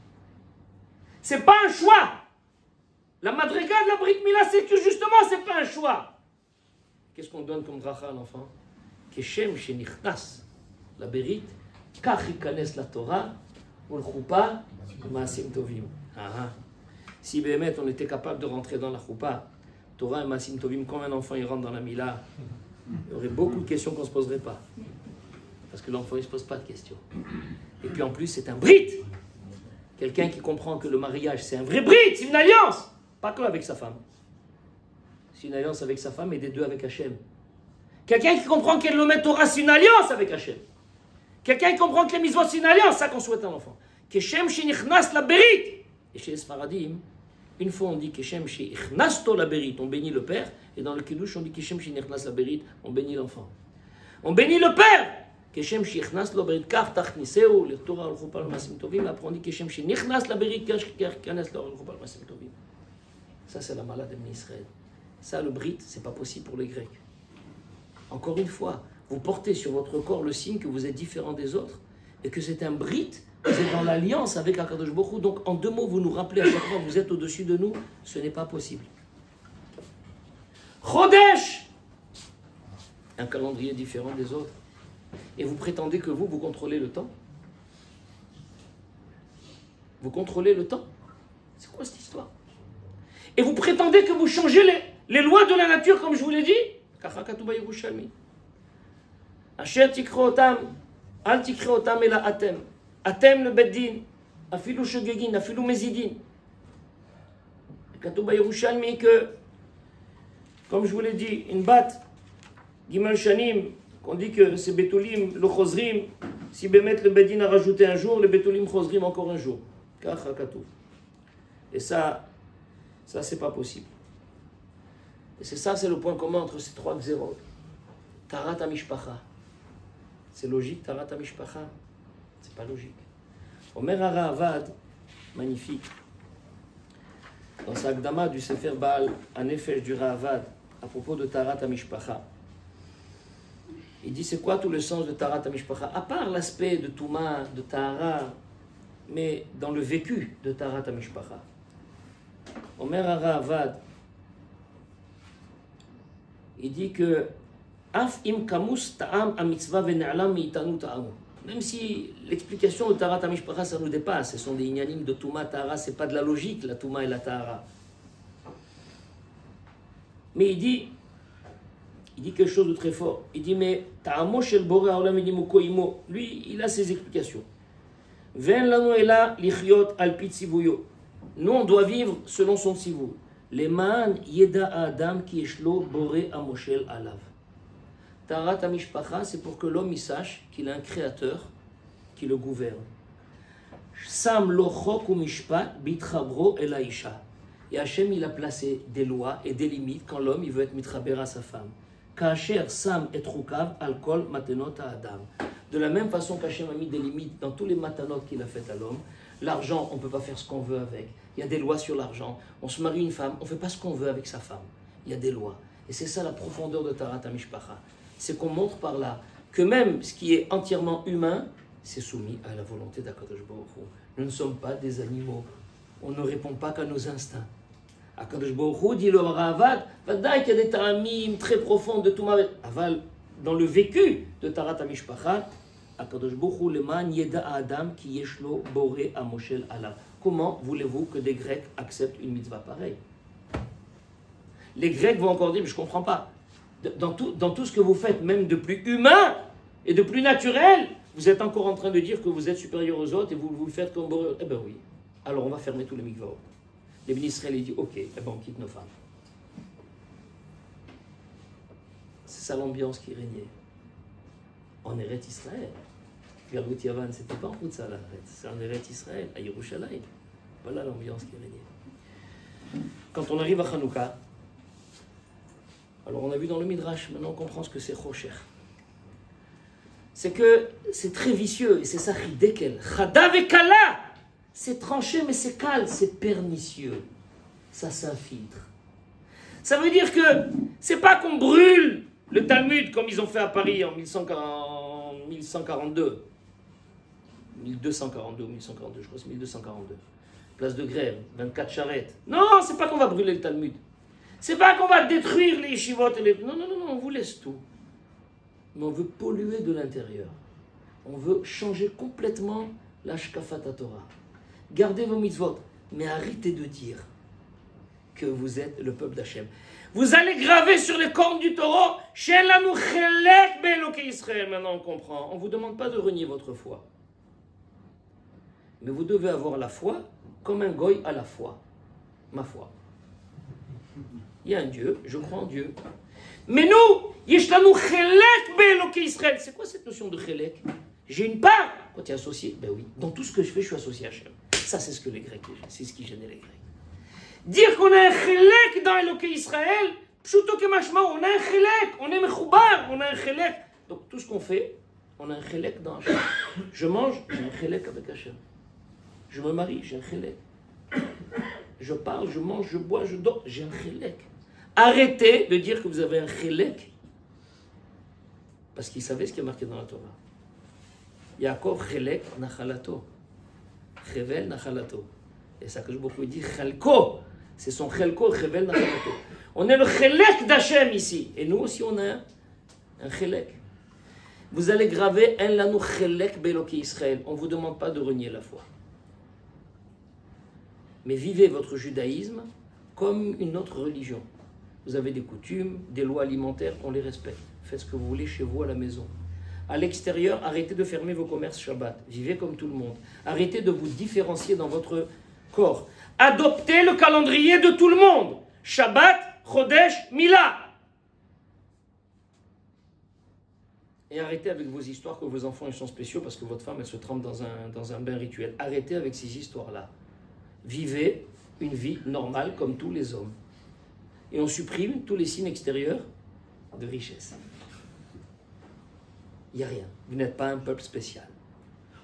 [SPEAKER 1] C'est pas un choix. La madriga de la Brit Mila, c'est que justement, c'est pas un choix. Qu'est-ce qu'on donne comme bracha à l'enfant? Keshem shenichnas la berit, kach yikanes la Torah, ulchupa maasim tovim. Si Béhémet, on était capable de rentrer dans la choupa, Torah et maasim tovim, quand un enfant il rentre dans la Mila, il y aurait beaucoup de questions qu'on ne se poserait pas. Parce que l'enfant, il ne se pose pas de questions. Et puis en plus, c'est un brit. Quelqu'un qui comprend que le mariage, c'est un vrai brit, c'est une alliance. Pas que avec sa femme. C'est une alliance avec sa femme et des deux avec Hachem. Quelqu'un qui comprend qu'elle le met Torah, c'est une alliance avec Hachem. Quelqu'un qui comprend que les mitzvot, c'est une alliance, c'est ça qu'on souhaite à l'enfant. Keshem shenichnas la berit. Et chez les Sfaradim, une fois on dit Keshem shenichnasto la berit, on bénit le père. Et dans le Kiddush, on dit Keshem shenichnas la berit, on bénit l'enfant. On bénit le père. Keshem shenichnas la berit, kar tachniseu, le Torah al-Chupal masim tovim. Après on dit Keshem shenichnas la berit, kar kanes la al-Chupal masim tovim. Ça c'est la malade d'Israël. Ça le brit, c'est pas possible pour les Grecs. Encore une fois, vous portez sur votre corps le signe que vous êtes différent des autres et que c'est un brit, vous êtes dans l'alliance avec Akadosh Baruch Hu. Donc en deux mots, vous nous rappelez à chaque fois que vous êtes au-dessus de nous, ce n'est pas possible. Chodesh, un calendrier différent des autres. Et vous prétendez que vous contrôlez le temps? Vous contrôlez le temps? C'est quoi cette histoire? Et vous prétendez que vous changez les lois de la nature, comme je vous l'ai dit? Kacha katuba Yerushalmi. Asher tikre otam, al tikre otam ela atem. Atem le beddin, afilu shogegin, afilu mezidin. Katuba Yerushalmi que, comme je vous l'ai dit, une batte, Gimel Shanim, qu'on dit que c'est Betulim, le Chozrim, si Bémet le Bedin a rajouté un jour, le Betulim Chozrim encore un jour. Kacha katuv. Et ça c'est pas possible. Et c'est le point commun entre ces trois xérot. Tarat HaMishpacha. C'est logique, Tarat HaMishpacha? C'est pas logique. Omer Haravad, magnifique. Dans sa Akdama du Sefer Baal, Hanefesh du Ravad, à propos de Tarat HaMishpacha, il dit c'est quoi tout le sens de Tarat HaMishpacha? À part l'aspect de Touma, de Tahara, mais dans le vécu de Tarat HaMishpacha. Omer Haravad, il dit que Af im kamus ta'am amitzvah ve'na'lam me'itanu ta'amu. Même si l'explication de Tarat HaMishpacha ça nous dépasse, ce sont des inyanim de Touma, Tahara, c'est pas de la logique la Touma et la Tahara. Mais il dit quelque chose de très fort. Il dit mais ta'amo shel boré ha'olam edimuko imo. Lui, il a ses explications. Ve'en lanu ela lichyot al pi tzivuyo. Nous on doit vivre selon son tzivou. Leman yeda adam ki eshlo boré amoshel alav. Tarat HaMishpacha, c'est pour que l'homme il sache qu'il a un créateur qui le gouverne. Sam lo chok u mishpat bitchabro el haisha. Et Hachem il a placé des lois et des limites quand l'homme il veut être mitraber à sa femme. Kacher sam et rukav al kol matenot adam. De la même façon qu'Hachem a mis des limites dans tous les matanot qu'il a fait à l'homme. L'argent, on ne peut pas faire ce qu'on veut avec. Il y a des lois sur l'argent. On se marie une femme, on ne fait pas ce qu'on veut avec sa femme. Il y a des lois. Et c'est ça la profondeur de Tarat HaMishpacha. C'est qu'on montre par là que même ce qui est entièrement humain, c'est soumis à la volonté d'Akadosh Baruch Hu. Nous ne sommes pas des animaux. On ne répond pas qu'à nos instincts. Akadosh Baruch Hu dit le Ravad, Vadaï qu'il y a des ta'amim très profonds de tout mal. Aval, dans le vécu de Tarat HaMishpacha, Akadosh Baruch Hu leman yeda adam ki yeshlo boré amoshel alav. Comment voulez-vous que des Grecs acceptent une mitzvah pareille? Les Grecs vont encore dire, mais je ne comprends pas. Dans tout ce que vous faites, même de plus humain et de plus naturel, Vous êtes encore en train de dire que vous êtes supérieur aux autres et vous le faites comme Boré. Eh bien oui. Alors on va fermer tous les mikvaot. Les ministres, ils disent ok, eh ben on quitte nos femmes. C'est ça l'ambiance qui régnait. En Eretz Israël. Galut Yavan, c'était pas en Hutzal, c'est en Eretz Israël, à Yerushalayim. Voilà l'ambiance qui régnait. Quand on arrive à Hanouka, alors on a vu dans le Midrash, maintenant on comprend ce que c'est Chocher. C'est que c'est très vicieux, et c'est ça Chidekel. Chada vekala, c'est tranché, mais c'est calme, c'est pernicieux. Ça s'infiltre. Ça veut dire que c'est pas qu'on brûle le Talmud comme ils ont fait à Paris en 1142. 1242 ou 1142, je crois que c'est 1242. Place de Grève, 24 charrettes. Non, c'est pas qu'on va brûler le Talmud. C'est pas qu'on va détruire les yeshivot et les... Non, on vous laisse tout. Mais on veut polluer de l'intérieur. On veut changer complètement l'ashkafat Torah. Gardez vos mitzvot, mais arrêtez de dire que vous êtes le peuple d'Hachem. Vous allez graver sur les cornes du taureau, Shelanu chelek be'elokei Israël. Maintenant on comprend. On ne vous demande pas de renier votre foi. Mais vous devez avoir la foi comme un goy à la foi. Ma foi. Il y a un Dieu, je crois en Dieu. Mais nous, Yeshlanu chelek be'elokei Israël. C'est quoi cette notion de chelek? J'ai une part. Quand tu es associé, ben oui. Dans tout ce que je fais, je suis associé à Hachem. Ça, c'est ce que les Grecs, c'est ce qui gênait les Grecs. Dire qu'on a un chelek dans Elokei Israël, pshuto kemashma, on a un chelek, on est mechoubar, on a un chelek. Donc tout ce qu'on fait, on a un chelek dans Hachem. Je mange, j'ai un chelek avec Hachem. Je me marie, j'ai un chelek. Je parle, je mange, je bois, je dors, j'ai un chelek. Arrêtez de dire que vous avez un chelek. Parce qu'ils savaient ce qui est marqué dans la Torah. Yaakov chelek nachalato. Chevel nachalato. Et ça que je beaucoup dit chelko. C'est son chelko, chevel nachalato. On est le chelek d'Hachem ici. Et nous aussi on a un chelek. Vous allez graver un lanu chelek be'elokei Israël. On ne vous demande pas de renier la foi. Mais vivez votre judaïsme comme une autre religion. Vous avez des coutumes, des lois alimentaires, on les respecte. Faites ce que vous voulez chez vous à la maison. À l'extérieur, arrêtez de fermer vos commerces Shabbat. Vivez comme tout le monde. Arrêtez de vous différencier dans votre corps. Adoptez le calendrier de tout le monde. Shabbat, Chodesh, Mila. Et arrêtez avec vos histoires que vos enfants ils sont spéciaux parce que votre femme elle se trempe dans un bain rituel. Arrêtez avec ces histoires-là. Vivez une vie normale comme tous les hommes. Et on supprime tous les signes extérieurs de richesse. Il n'y a rien. Vous n'êtes pas un peuple spécial.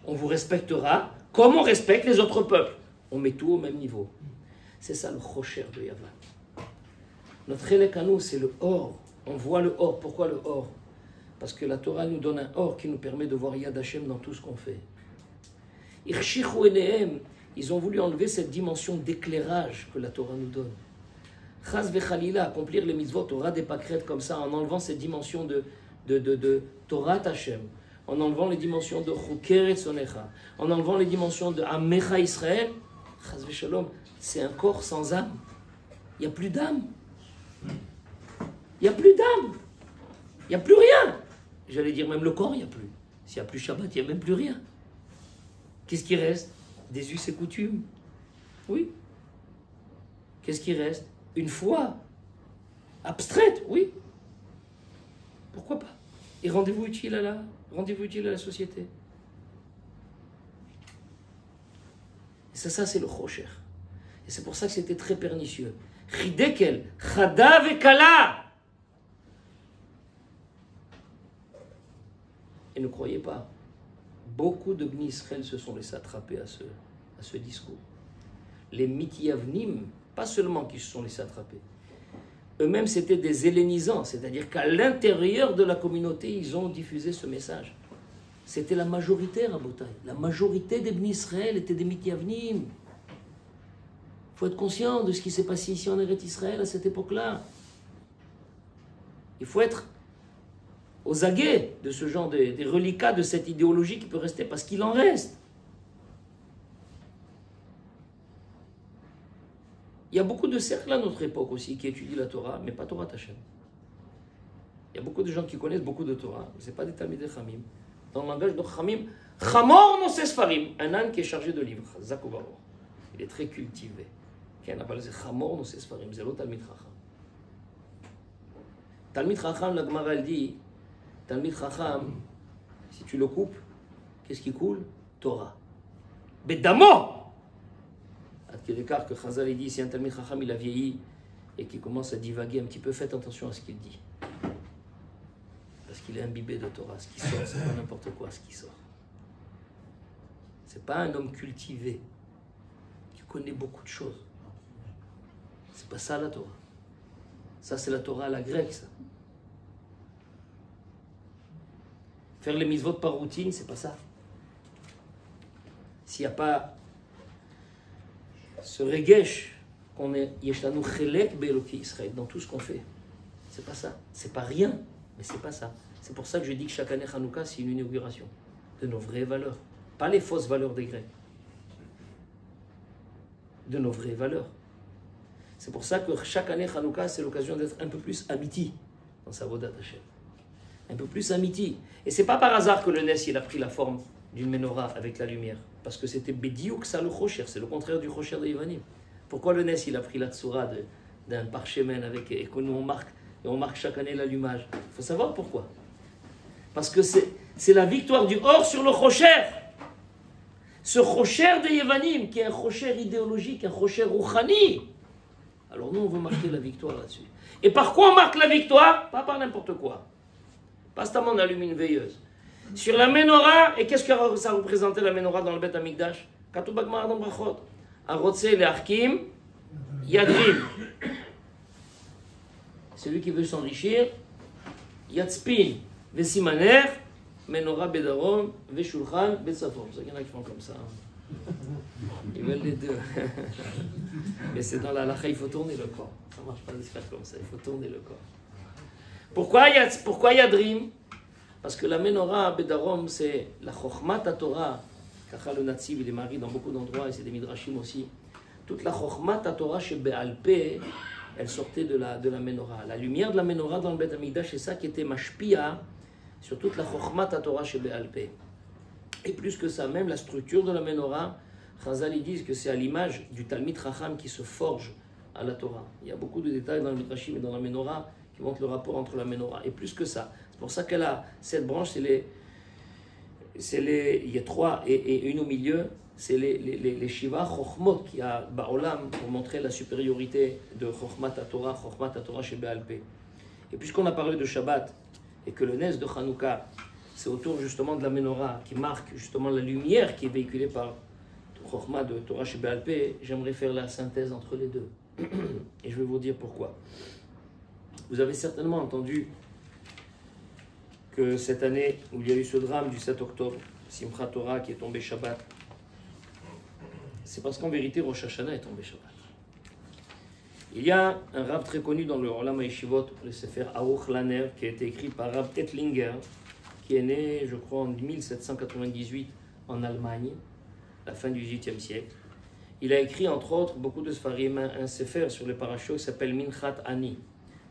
[SPEAKER 1] On vous respectera comme on respecte les autres peuples. On met tout au même niveau. C'est ça le chocher de Yavan. Notre élec à nous, c'est le or. On voit le or. Pourquoi le or? Parce que la Torah nous donne un or qui nous permet de voir Yad Hashem dans tout ce qu'on fait. Irshichu enehem. Ils ont voulu enlever cette dimension d'éclairage que la Torah nous donne. Chaz vechalila, accomplir les mitzvot, Torah des pâquerettes comme ça, en enlevant cette dimension de Torah Hashem, en enlevant les dimensions de Chuker Etzonecha, en enlevant les dimensions de Amecha Israël, Chaz vechalom, c'est un corps sans âme. Il n'y a plus d'âme. Il n'y a plus d'âme. Il n'y a plus rien. J'allais dire même le corps, il n'y a plus. S'il n'y a plus Shabbat, il n'y a même plus rien. Qu'est-ce qui reste? Des us et coutumes. Oui. Qu'est-ce qui reste? Une foi abstraite, oui. Pourquoi pas? Et rendez-vous utile à la société. Et ça c'est le chocher. Et c'est pour ça que c'était très pernicieux. Chidekel, chada vekala. Et ne croyez pas, beaucoup de Bnei Israël se sont laissés attraper à ce discours. Les Mityavnim, pas seulement qui se sont laissés attraper, eux-mêmes c'était des hellénisants, c'est-à-dire qu'à l'intérieur de la communauté, ils ont diffusé ce message. C'était la majorité, Rabotai. La majorité des Bnei Israël étaient des Mityavnim. Il faut être conscient de ce qui s'est passé ici en Eretz Israël à cette époque-là. Il faut être aux aguets de ce genre des reliquats de cette idéologie qui peut rester, parce qu'il en reste. Il y a beaucoup de cercles à notre époque aussi qui étudient la Torah, mais pas Torah Hashem. Il y a beaucoup de gens qui connaissent beaucoup de Torah, ce n'est pas des Talmidei Chamim. dans le langage de Khamim, Chamor no sesfarim, un âne qui est chargé de livres. Zakobaro. Il est très cultivé. Qu'un appelle Chamor no sesfarim, c'est l'autre Talmid Chacham. Talmid Chacham, la Gemara elle dit, Talmid Chacham, si tu le coupes, qu'est-ce qui coule? Torah. Bedamo! À quel écart que Chazal dit, si un Talmid Chacham il a vieilli et qu'il commence à divaguer un petit peu, faites attention à ce qu'il dit. Parce qu'il est imbibé de Torah. Ce qui sort, c'est pas n'importe quoi ce qui sort. C'est pas un homme cultivé qui connaît beaucoup de choses. C'est pas ça la Torah. Ça c'est la Torah à la grecque, ça. Faire les mitzvot par routine, c'est pas ça. S'il n'y a pas ce regesh qu'on est yeshlanu chelek be'eloki Israël dans tout ce qu'on fait, c'est pas ça. C'est pas rien, mais c'est pas ça. C'est pour ça que je dis que chaque année Hanouka, c'est une inauguration de nos vraies valeurs. Pas les fausses valeurs des Grecs. De nos vraies valeurs. C'est pour ça que chaque année Hanouka, c'est l'occasion d'être un peu plus amiti dans sa Vodat Hashem. Un peu plus amiti. Et c'est pas par hasard que le Nes il a pris la forme d'une menorah avec la lumière. Parce que c'était Bediouk ça le Chocher, c'est le contraire du Chocher de Ivanim. Pourquoi le Nes il a pris la tsura d'un parchemen avec, et que nous on marque chaque année l'allumage? Il faut savoir pourquoi. Parce que c'est la victoire du Or sur le Chocher. Ce Chocher de Yevanim, qui est un Chocher idéologique, un Chocher Rouchani. Alors nous, on veut marquer la victoire là-dessus. Et par quoi on marque la victoire? Pas par n'importe quoi. Pas seulement on allume une veilleuse. Sur la menorah, et qu'est-ce que ça représentait la menorah dans le Beth Amikdash? Katuv Bagmar dans Brachot. Arotse le Arkim, Yadrim. Celui qui veut s'enrichir, Yatspin, Vesimaner, Menorah Bedarom, Veshulchan, Betsafor. Il y en a qui font comme ça. Ils veulent les deux. Mais c'est dans la halakha, il faut tourner le corps. Ça ne marche pas de se faire comme ça, il faut tourner le corps. Pourquoi Yadrim? Parce que la menorah Bedarom, c'est la Chokhmat Torah. Kacha le Natsiv, il est marié dans beaucoup d'endroits, et c'est des Midrashim aussi. Toute la Chokhmat Torah chez Be'alpé, elle sortait de la menorah. La lumière de la menorah dans le Beth Amikdash, c'est ça qui était mashpia sur toute la Chokhmat Torah chez Be'alpé. Et plus que ça, même la structure de la menorah, Chazal ils disent que c'est à l'image du Talmid Chacham qui se forge à la Torah. Il y a beaucoup de détails dans le Midrashim et dans la menorah qui montrent le rapport entre la menorah. Et plus que ça, c'est pour ça qu'elle a cette branche, il y a trois et une au milieu, c'est les Shiva Chokhmot qui a Ba'olam pour montrer la supériorité de Chokhmat Torah chez Be'alpé. Et puisqu'on a parlé de Shabbat et que le Nes de Hanouka, c'est autour justement de la menorah qui marque justement la lumière qui est véhiculée par Chokhmat de Torah chez Be'alpé, j'aimerais faire la synthèse entre les deux. Et je vais vous dire pourquoi. Vous avez certainement entendu que cette année où il y a eu ce drame du 7 octobre, Simchat Torah qui est tombé Shabbat, c'est parce qu'en vérité Rosh Hashanah est tombé Shabbat. Il y a un rab très connu dans le Olam HaYeshivot, le Sefer Aruch Laner, qui a été écrit par Rab Ettlinger, qui est né, je crois, en 1798 en Allemagne, à la fin du XVIIIe siècle. Il a écrit, entre autres, beaucoup de Sfarim, un Sefer sur les parachutes qui s'appelle Minchat Ani.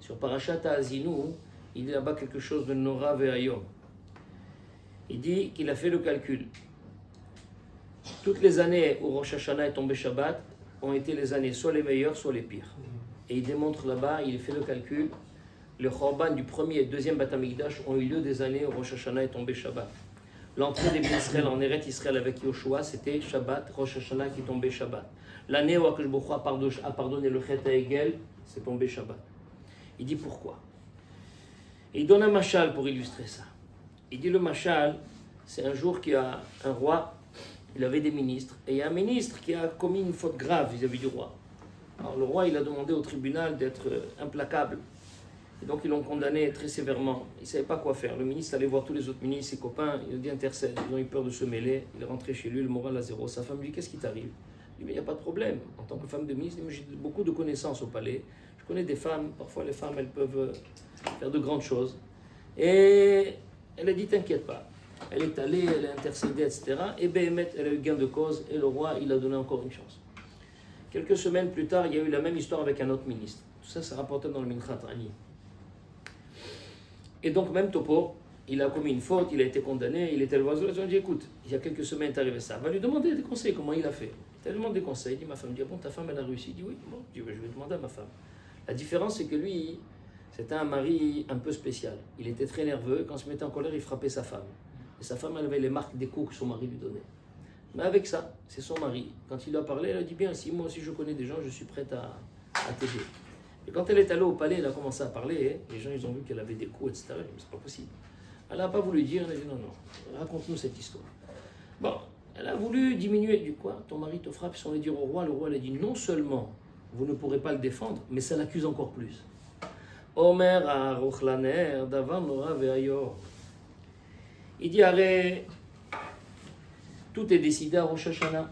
[SPEAKER 1] Sur Parashat Azinu, il dit là-bas quelque chose de Nora Ve'ayom. Il dit qu'il a fait le calcul. Toutes les années où Rosh Hashanah est tombé Shabbat ont été les années soit les meilleures, soit les pires. Et il démontre là-bas, il fait le calcul, le Khorban du premier et deuxième Beth Amikdash ont eu lieu des années où Rosh Hashanah est tombé Shabbat. L'entrée des Bnei Israël en Eret Israël avec Yoshua, c'était Shabbat, Rosh Hashanah qui tombait Shabbat. L'année où Akadosh Baruch Hu a pardonné le Chet HaEgel, c'est tombé Shabbat. Il dit pourquoi. Et il donne un mashal pour illustrer ça. Il dit le mashal, c'est un jour qu'il y a un roi, il avait des ministres, et il y a un ministre qui a commis une faute grave vis-à-vis du roi. Alors le roi, il a demandé au tribunal d'être implacable. Et donc ils l'ont condamné très sévèrement. Il ne savait pas quoi faire. Le ministre allait voir tous les autres ministres, ses copains, il a dit intercède. Ils ont eu peur de se mêler. Il est rentré chez lui, le moral à zéro. Sa femme lui dit qu'est-ce qui t'arrive? Il dit mais il n'y a pas de problème. En tant que femme de ministre, j'ai beaucoup de connaissances au palais. Je connais des femmes, parfois les femmes elles peuvent faire de grandes choses. Et elle a dit t'inquiète pas. Elle est allée, elle a intercédé, etc. Et Béhémet, elle a eu gain de cause et le roi, il a donné encore une chance. Quelques semaines plus tard, il y a eu la même histoire avec un autre ministre. Tout ça, c'est rapporté dans le Minchat Ani. Et donc, même topo, il a commis une faute, il a été condamné, il était le voisin. Ils ont dit, écoute, il y a quelques semaines, est arrivé ça. Va lui demander des conseils, comment il a fait. Il a demandé des conseils. Il dit, ma femme dit, ah bon, ta femme, elle a réussi. Il dit, oui, bon. Il dit, je vais demander à ma femme. La différence, c'est que lui, c'était un mari un peu spécial. Il était très nerveux. Quand il se mettait en colère, il frappait sa femme. Et sa femme, elle avait les marques des coups que son mari lui donnait. Mais avec ça, c'est son mari. Quand il lui a parlé, elle a dit, bien, si moi aussi je connais des gens, je suis prête à t'aider. Et quand elle est allée au palais, elle a commencé à parler. Les gens, ils ont vu qu'elle avait des coups, etc. Mais c'est pas possible. Elle n'a pas voulu dire, elle a dit non, non, raconte-nous cette histoire. Bon, elle a voulu diminuer. Du quoi, ton mari te frappe, si on allait dire au roi, le roi a dit non seulement vous ne pourrez pas le défendre, mais ça l'accuse encore plus. Omer a Rochlaner, Davar Nora Veayor. Il dit, arrête, tout est décidé à Rosh Hashanah.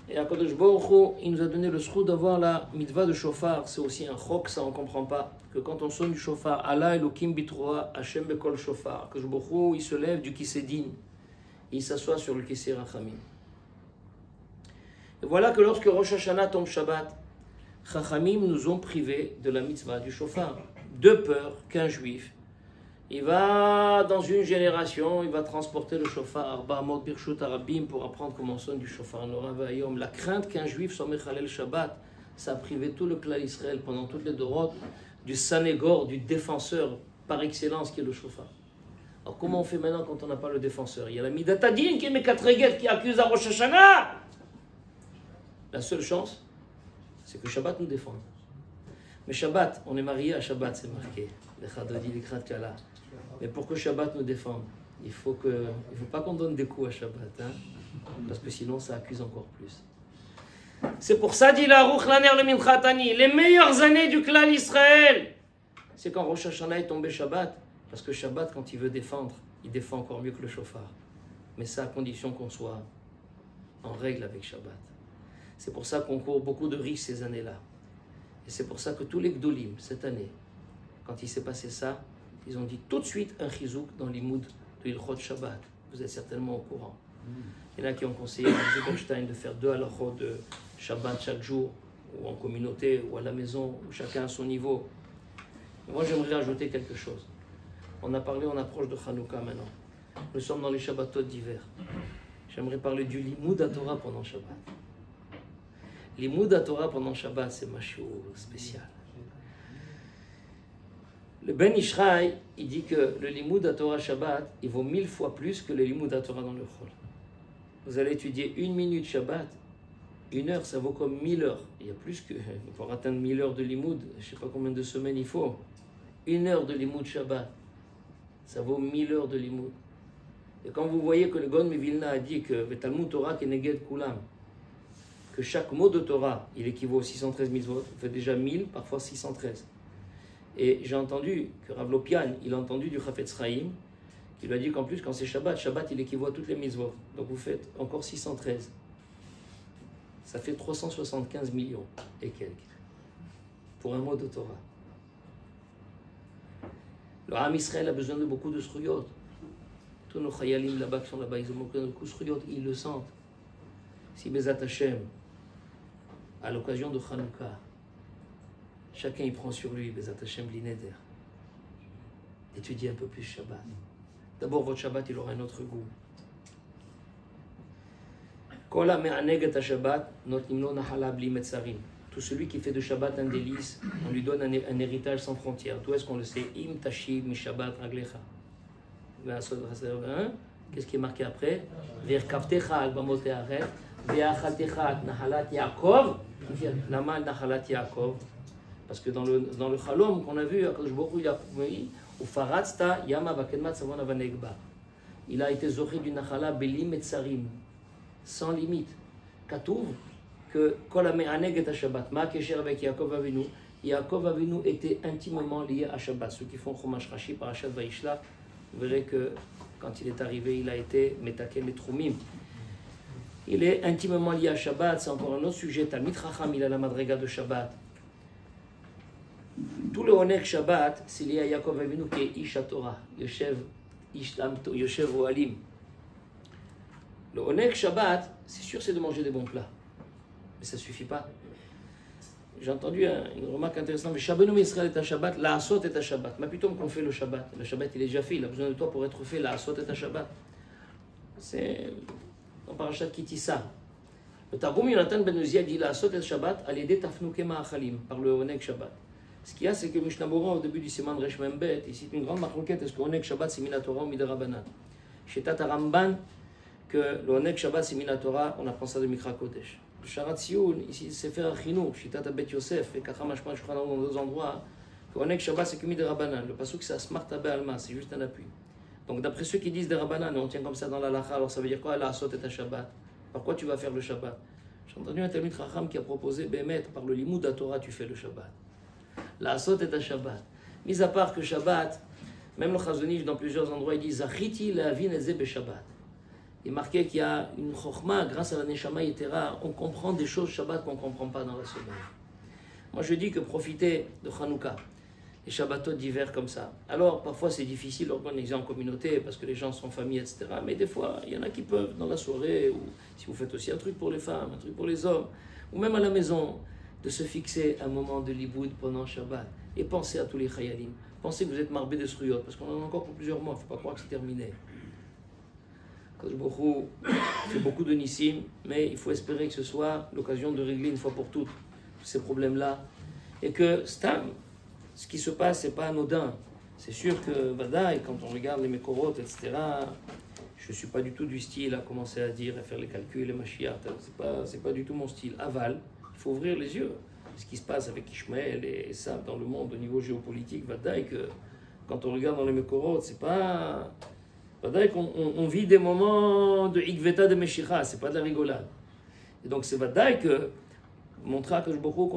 [SPEAKER 1] Et à Kadosh Baruch Hu, il nous a donné le sroud d'avoir la mitzvah de shofar. C'est aussi un chok, ça on ne comprend pas. Que quand on sonne du shofar, Allah Elokim bitroa, Hashem bekol shofar. Que Baruch Hu, il se lève du kisédin. Il s'assoit sur le kisé rachamim. Et voilà que lorsque Rosh Hashanah tombe Shabbat, Chachamim nous ont privés de la mitzvah du shofar. De peur qu'un juif, il va dans une génération, il va transporter le shofar Arba Amot Birshut Arabim pour apprendre comment sonne du shofar Nora Ve'ayom. La crainte qu'un juif soit Mechalel Shabbat, ça a privé tout le clan Israël pendant toutes les dorotes du Sanégor, du défenseur par excellence qui est le shofar. Alors comment on fait maintenant quand on n'a pas le défenseur? Il y a la Midatadin qui est Mekatreget qui accuse à Rosh Hashanah. La seule chance, c'est que Shabbat nous défende. Mais Shabbat, on est marié à Shabbat, c'est marqué. Mais pour que Shabbat nous défende, il ne faut pas qu'on donne des coups à Shabbat, hein, parce que sinon ça accuse encore plus. C'est pour ça, dit la Ruchlaner le Minchatani, les meilleures années du clan Israël, c'est quand Rosh Hashanah est tombé Shabbat, parce que Shabbat, quand il veut défendre, il défend encore mieux que le shofar. Mais ça à condition qu'on soit en règle avec Shabbat. C'est pour ça qu'on court beaucoup de risques ces années-là. Et c'est pour ça que tous les Gdolim, cette année, quand il s'est passé ça, ils ont dit tout de suite un chizouk dans l'imoud de Ilchot Shabbat. Vous êtes certainement au courant. Il y en a qui ont conseillé à Zilberstein de faire 2 halachot de Shabbat chaque jour, ou en communauté, ou à la maison, ou chacun à son niveau. Et moi, j'aimerais ajouter quelque chose. On a parlé, on approche de Hanouka maintenant. Nous sommes dans les Shabbatot d'hiver. J'aimerais parler du Limoud à Torah pendant Shabbat. Limoud à Torah pendant Shabbat, c'est machou spécial. Le Ben Ishraï, il dit que le Limoud à Torah Shabbat, il vaut 1000 fois plus que le Limoud à Torah dans le Chol. Vous allez étudier 1 minute Shabbat, 1 heure, ça vaut comme 1000 heures. Il y a plus que, pour atteindre 1000 heures de Limoud, je ne sais pas combien de semaines il faut. 1 heure de Limoud Shabbat, ça vaut 1000 heures de Limoud. Et quand vous voyez que le Gon Mevilna a dit que Talmud Torah Keneged Kulam, que chaque mot de Torah, il équivaut à 613 mitzvot, ça fait déjà 1000, parfois 613. Et j'ai entendu que Rav Lopian, il a entendu du Chafetz Chaim, qui lui a dit qu'en plus, quand c'est Shabbat, Shabbat, il équivaut à toutes les mitzvot. Donc vous faites encore 613. Ça fait 375 millions et quelques. Pour un mot de Torah. Le Ham Israël a besoin de beaucoup de sruyot. Tous nos chayalim là-bas qui sont là-bas, ils ont beaucoup de sruyot, ils le sentent. Si Bezat Hashem, à l'occasion de Hanouka, chacun y prend sur lui, Bezat Hashem Blineder, étudiez un peu plus Shabbat. D'abord, votre Shabbat, il aura un autre goût. Tout celui qui fait de Shabbat un délice, on lui donne un héritage sans frontières. D'où est-ce qu'on le sait? Im tashib mi Shabbat raglecha. Qu'est-ce qui est marqué après? Ve'erkavtecha al bamot haaretz, ve'achaltecha nahalat Yaakov. Lama nahalat Yaakov. Parce que dans le Chalom qu'on a vu, il a été zoché du Nachala Belim et Tsarim, sans limite. Katouv, que Kol HaMe'aneg et Shabbat, Ma Kesher avec Yaakov Avinu, Yaakov Avinu était intimement lié à Shabbat. Ceux qui font Chumash Rashi, Parashat Vayishlach, vous verrez que quand il est arrivé, il a été Metakel et Troumim. Il est intimement lié à Shabbat, c'est encore un autre sujet. Talmid Chacham, il a la madrega de Shabbat. Tout le Oneg Shabbat, c'est lié à Yaakov Avinu qui est Ish HaTorah, Yoshev Ohalim. Le Oneg Shabbat, c'est sûr, c'est de manger des bons plats. Mais ça ne suffit pas. j'ai entendu une remarque intéressante. Mais Shabbeinu Israël est un Shabbat, la Asot est un Shabbat. Mais plutôt qu'on fait le Shabbat. Le Shabbat, il est déjà fait, il a besoin de toi pour être fait. La Asot est un Shabbat. C'est dans Parashat Kitissa. Le Targum Yonatan Ben Uzziah dit la Asot est Shabbat, al yedei tafnuke ma'achalim, par le Oneg Shabbat. Ce qu'il y a, c'est que Mishnah Bora, au début du Siman Resh Membet, il cite une grande marquette. Est-ce que Oneg Shabbat c'est Minatora ou Midarabanan? Chez Tata Ramban, que le Oneg Shabbat c'est Minatora, on apprend ça de Mikra Kodesh. Le Sharat Sioun, ici c'est Sefer Achinu, chez Tata Bet Yosef, et Kacham Ashman Shulchan dans deux endroits, que Oneg Shabbat c'est que Midarabanan. Le pasuk c'est Asmar Tabe Alma, c'est juste un appui. Donc d'après ceux qui disent des Rabbanan, on tient comme ça dans la Lacha, alors ça veut dire quoi? La Asot est un Shabbat. Pourquoi tu vas faire le Shabbat? J'ai entendu un Talmid Chacham qui a proposé, Bémet, par le Limoud à Torah, tu fais le Shabbat. La Asot est un Shabbat. Mis à part que Shabbat, même le Chazonish dans plusieurs endroits, il dit Zachiti le'avin et ze beShabbat. Il est marqué qu'il y a une chokhma, grâce à la Neshama Yetera, on comprend des choses Shabbat qu'on ne comprend pas dans la semaine. Moi je dis que profiter de Hanouka, les Shabbatot d'hiver comme ça. Alors parfois c'est difficile d'organiser en communauté parce que les gens sont familles, etc. Mais des fois, il y en a qui peuvent dans la soirée, ou si vous faites aussi un truc pour les femmes, un truc pour les hommes, ou même à la maison, de se fixer un moment de liboud pendant Shabbat et pensez à tous les chayalim. Pensez que vous êtes marbé de sruyot parce qu'on en a encore pour plusieurs mois, il ne faut pas croire que c'est terminé. Kadosh Baruch Hu fait beaucoup de nissim, mais il faut espérer que ce soit l'occasion de régler une fois pour toutes ces problèmes-là et que Stam, ce qui se passe, c'est pas anodin. C'est sûr que Vadaï, quand on regarde les Mekorot, etc., je ne suis pas du tout du style à commencer à dire, à faire les calculs, les Mashiach, c'est pas du tout mon style. Aval, il faut ouvrir les yeux. Ce qui se passe avec Ishmaël et ça dans le monde au niveau géopolitique, Vadaï, que quand on regarde dans les Mekorot, c'est pas... Vadaï qu'on vit des moments de Ikveta de Meshicha, c'est pas de la rigolade. Et donc c'est Vadaï que montrer à Kadosh Baruch Hu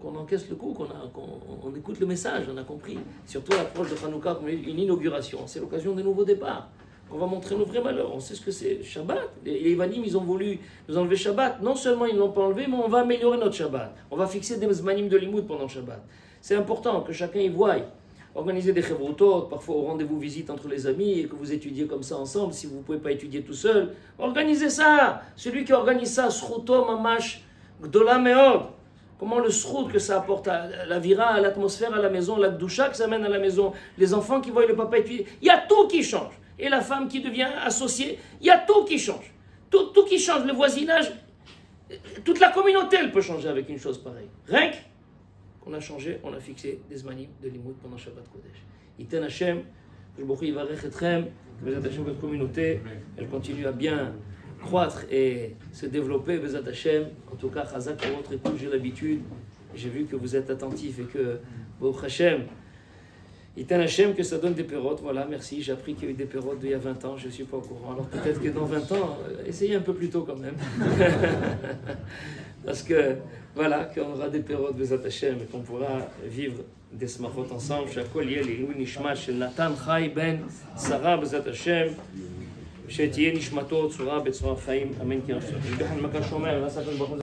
[SPEAKER 1] qu'on encaisse le coup, qu'on écoute le message, on a compris. Surtout à l'approche de Hanouka comme une inauguration, c'est l'occasion d'un nouveau départ. On va montrer nos vrais malheurs, on sait ce que c'est Shabbat. Les Ivanim, ils ont voulu nous enlever Shabbat. Non seulement ils ne l'ont pas enlevé, mais on va améliorer notre Shabbat. On va fixer des zmanim de limoud pendant Shabbat. C'est important que chacun y voie. Organiser des chevrotot, parfois au rendez-vous visite entre les amis, et que vous étudiez comme ça ensemble, si vous ne pouvez pas étudier tout seul. Organisez ça. Celui qui organise ça, Sruto Mamash Gdola Meod. Comment le srout que ça apporte à la vira, à l'atmosphère, à la maison, la gdoucha que ça amène à la maison, les enfants qui voient le papa étudier. Il y a tout qui change. Et la femme qui devient associée, il y a tout qui change. Tout qui change. Le voisinage, toute la communauté, elle peut changer avec une chose pareille. Rien qu'on a changé, on a fixé des zmanim de limoud pendant Shabbat Kodesh. Iten Hashem, que votre communauté, elle continue à bien croître et se développer, Bezat Hashem. En tout cas, Chazak pour votre écoute, j'ai l'habitude, j'ai vu que vous êtes attentifs et que, Baruch Hashem, Iten Hashem, que ça donne des pérotes. Voilà, merci, j'ai appris qu'il y a eu des pérotes d'il y a 20 ans, je ne suis pas au courant. Alors peut-être que dans 20 ans, essayez un peu plus tôt quand même. Parce que, voilà, qu'on aura des pérotes, Bezat Hashem, et qu'on pourra vivre des smachot ensemble. Shakol yel ilui nishma shel Natan Chai ben Sarah, Bezat Hashem. שתהיה נשמתו צורה בצורה חיים, אמן כן רצון.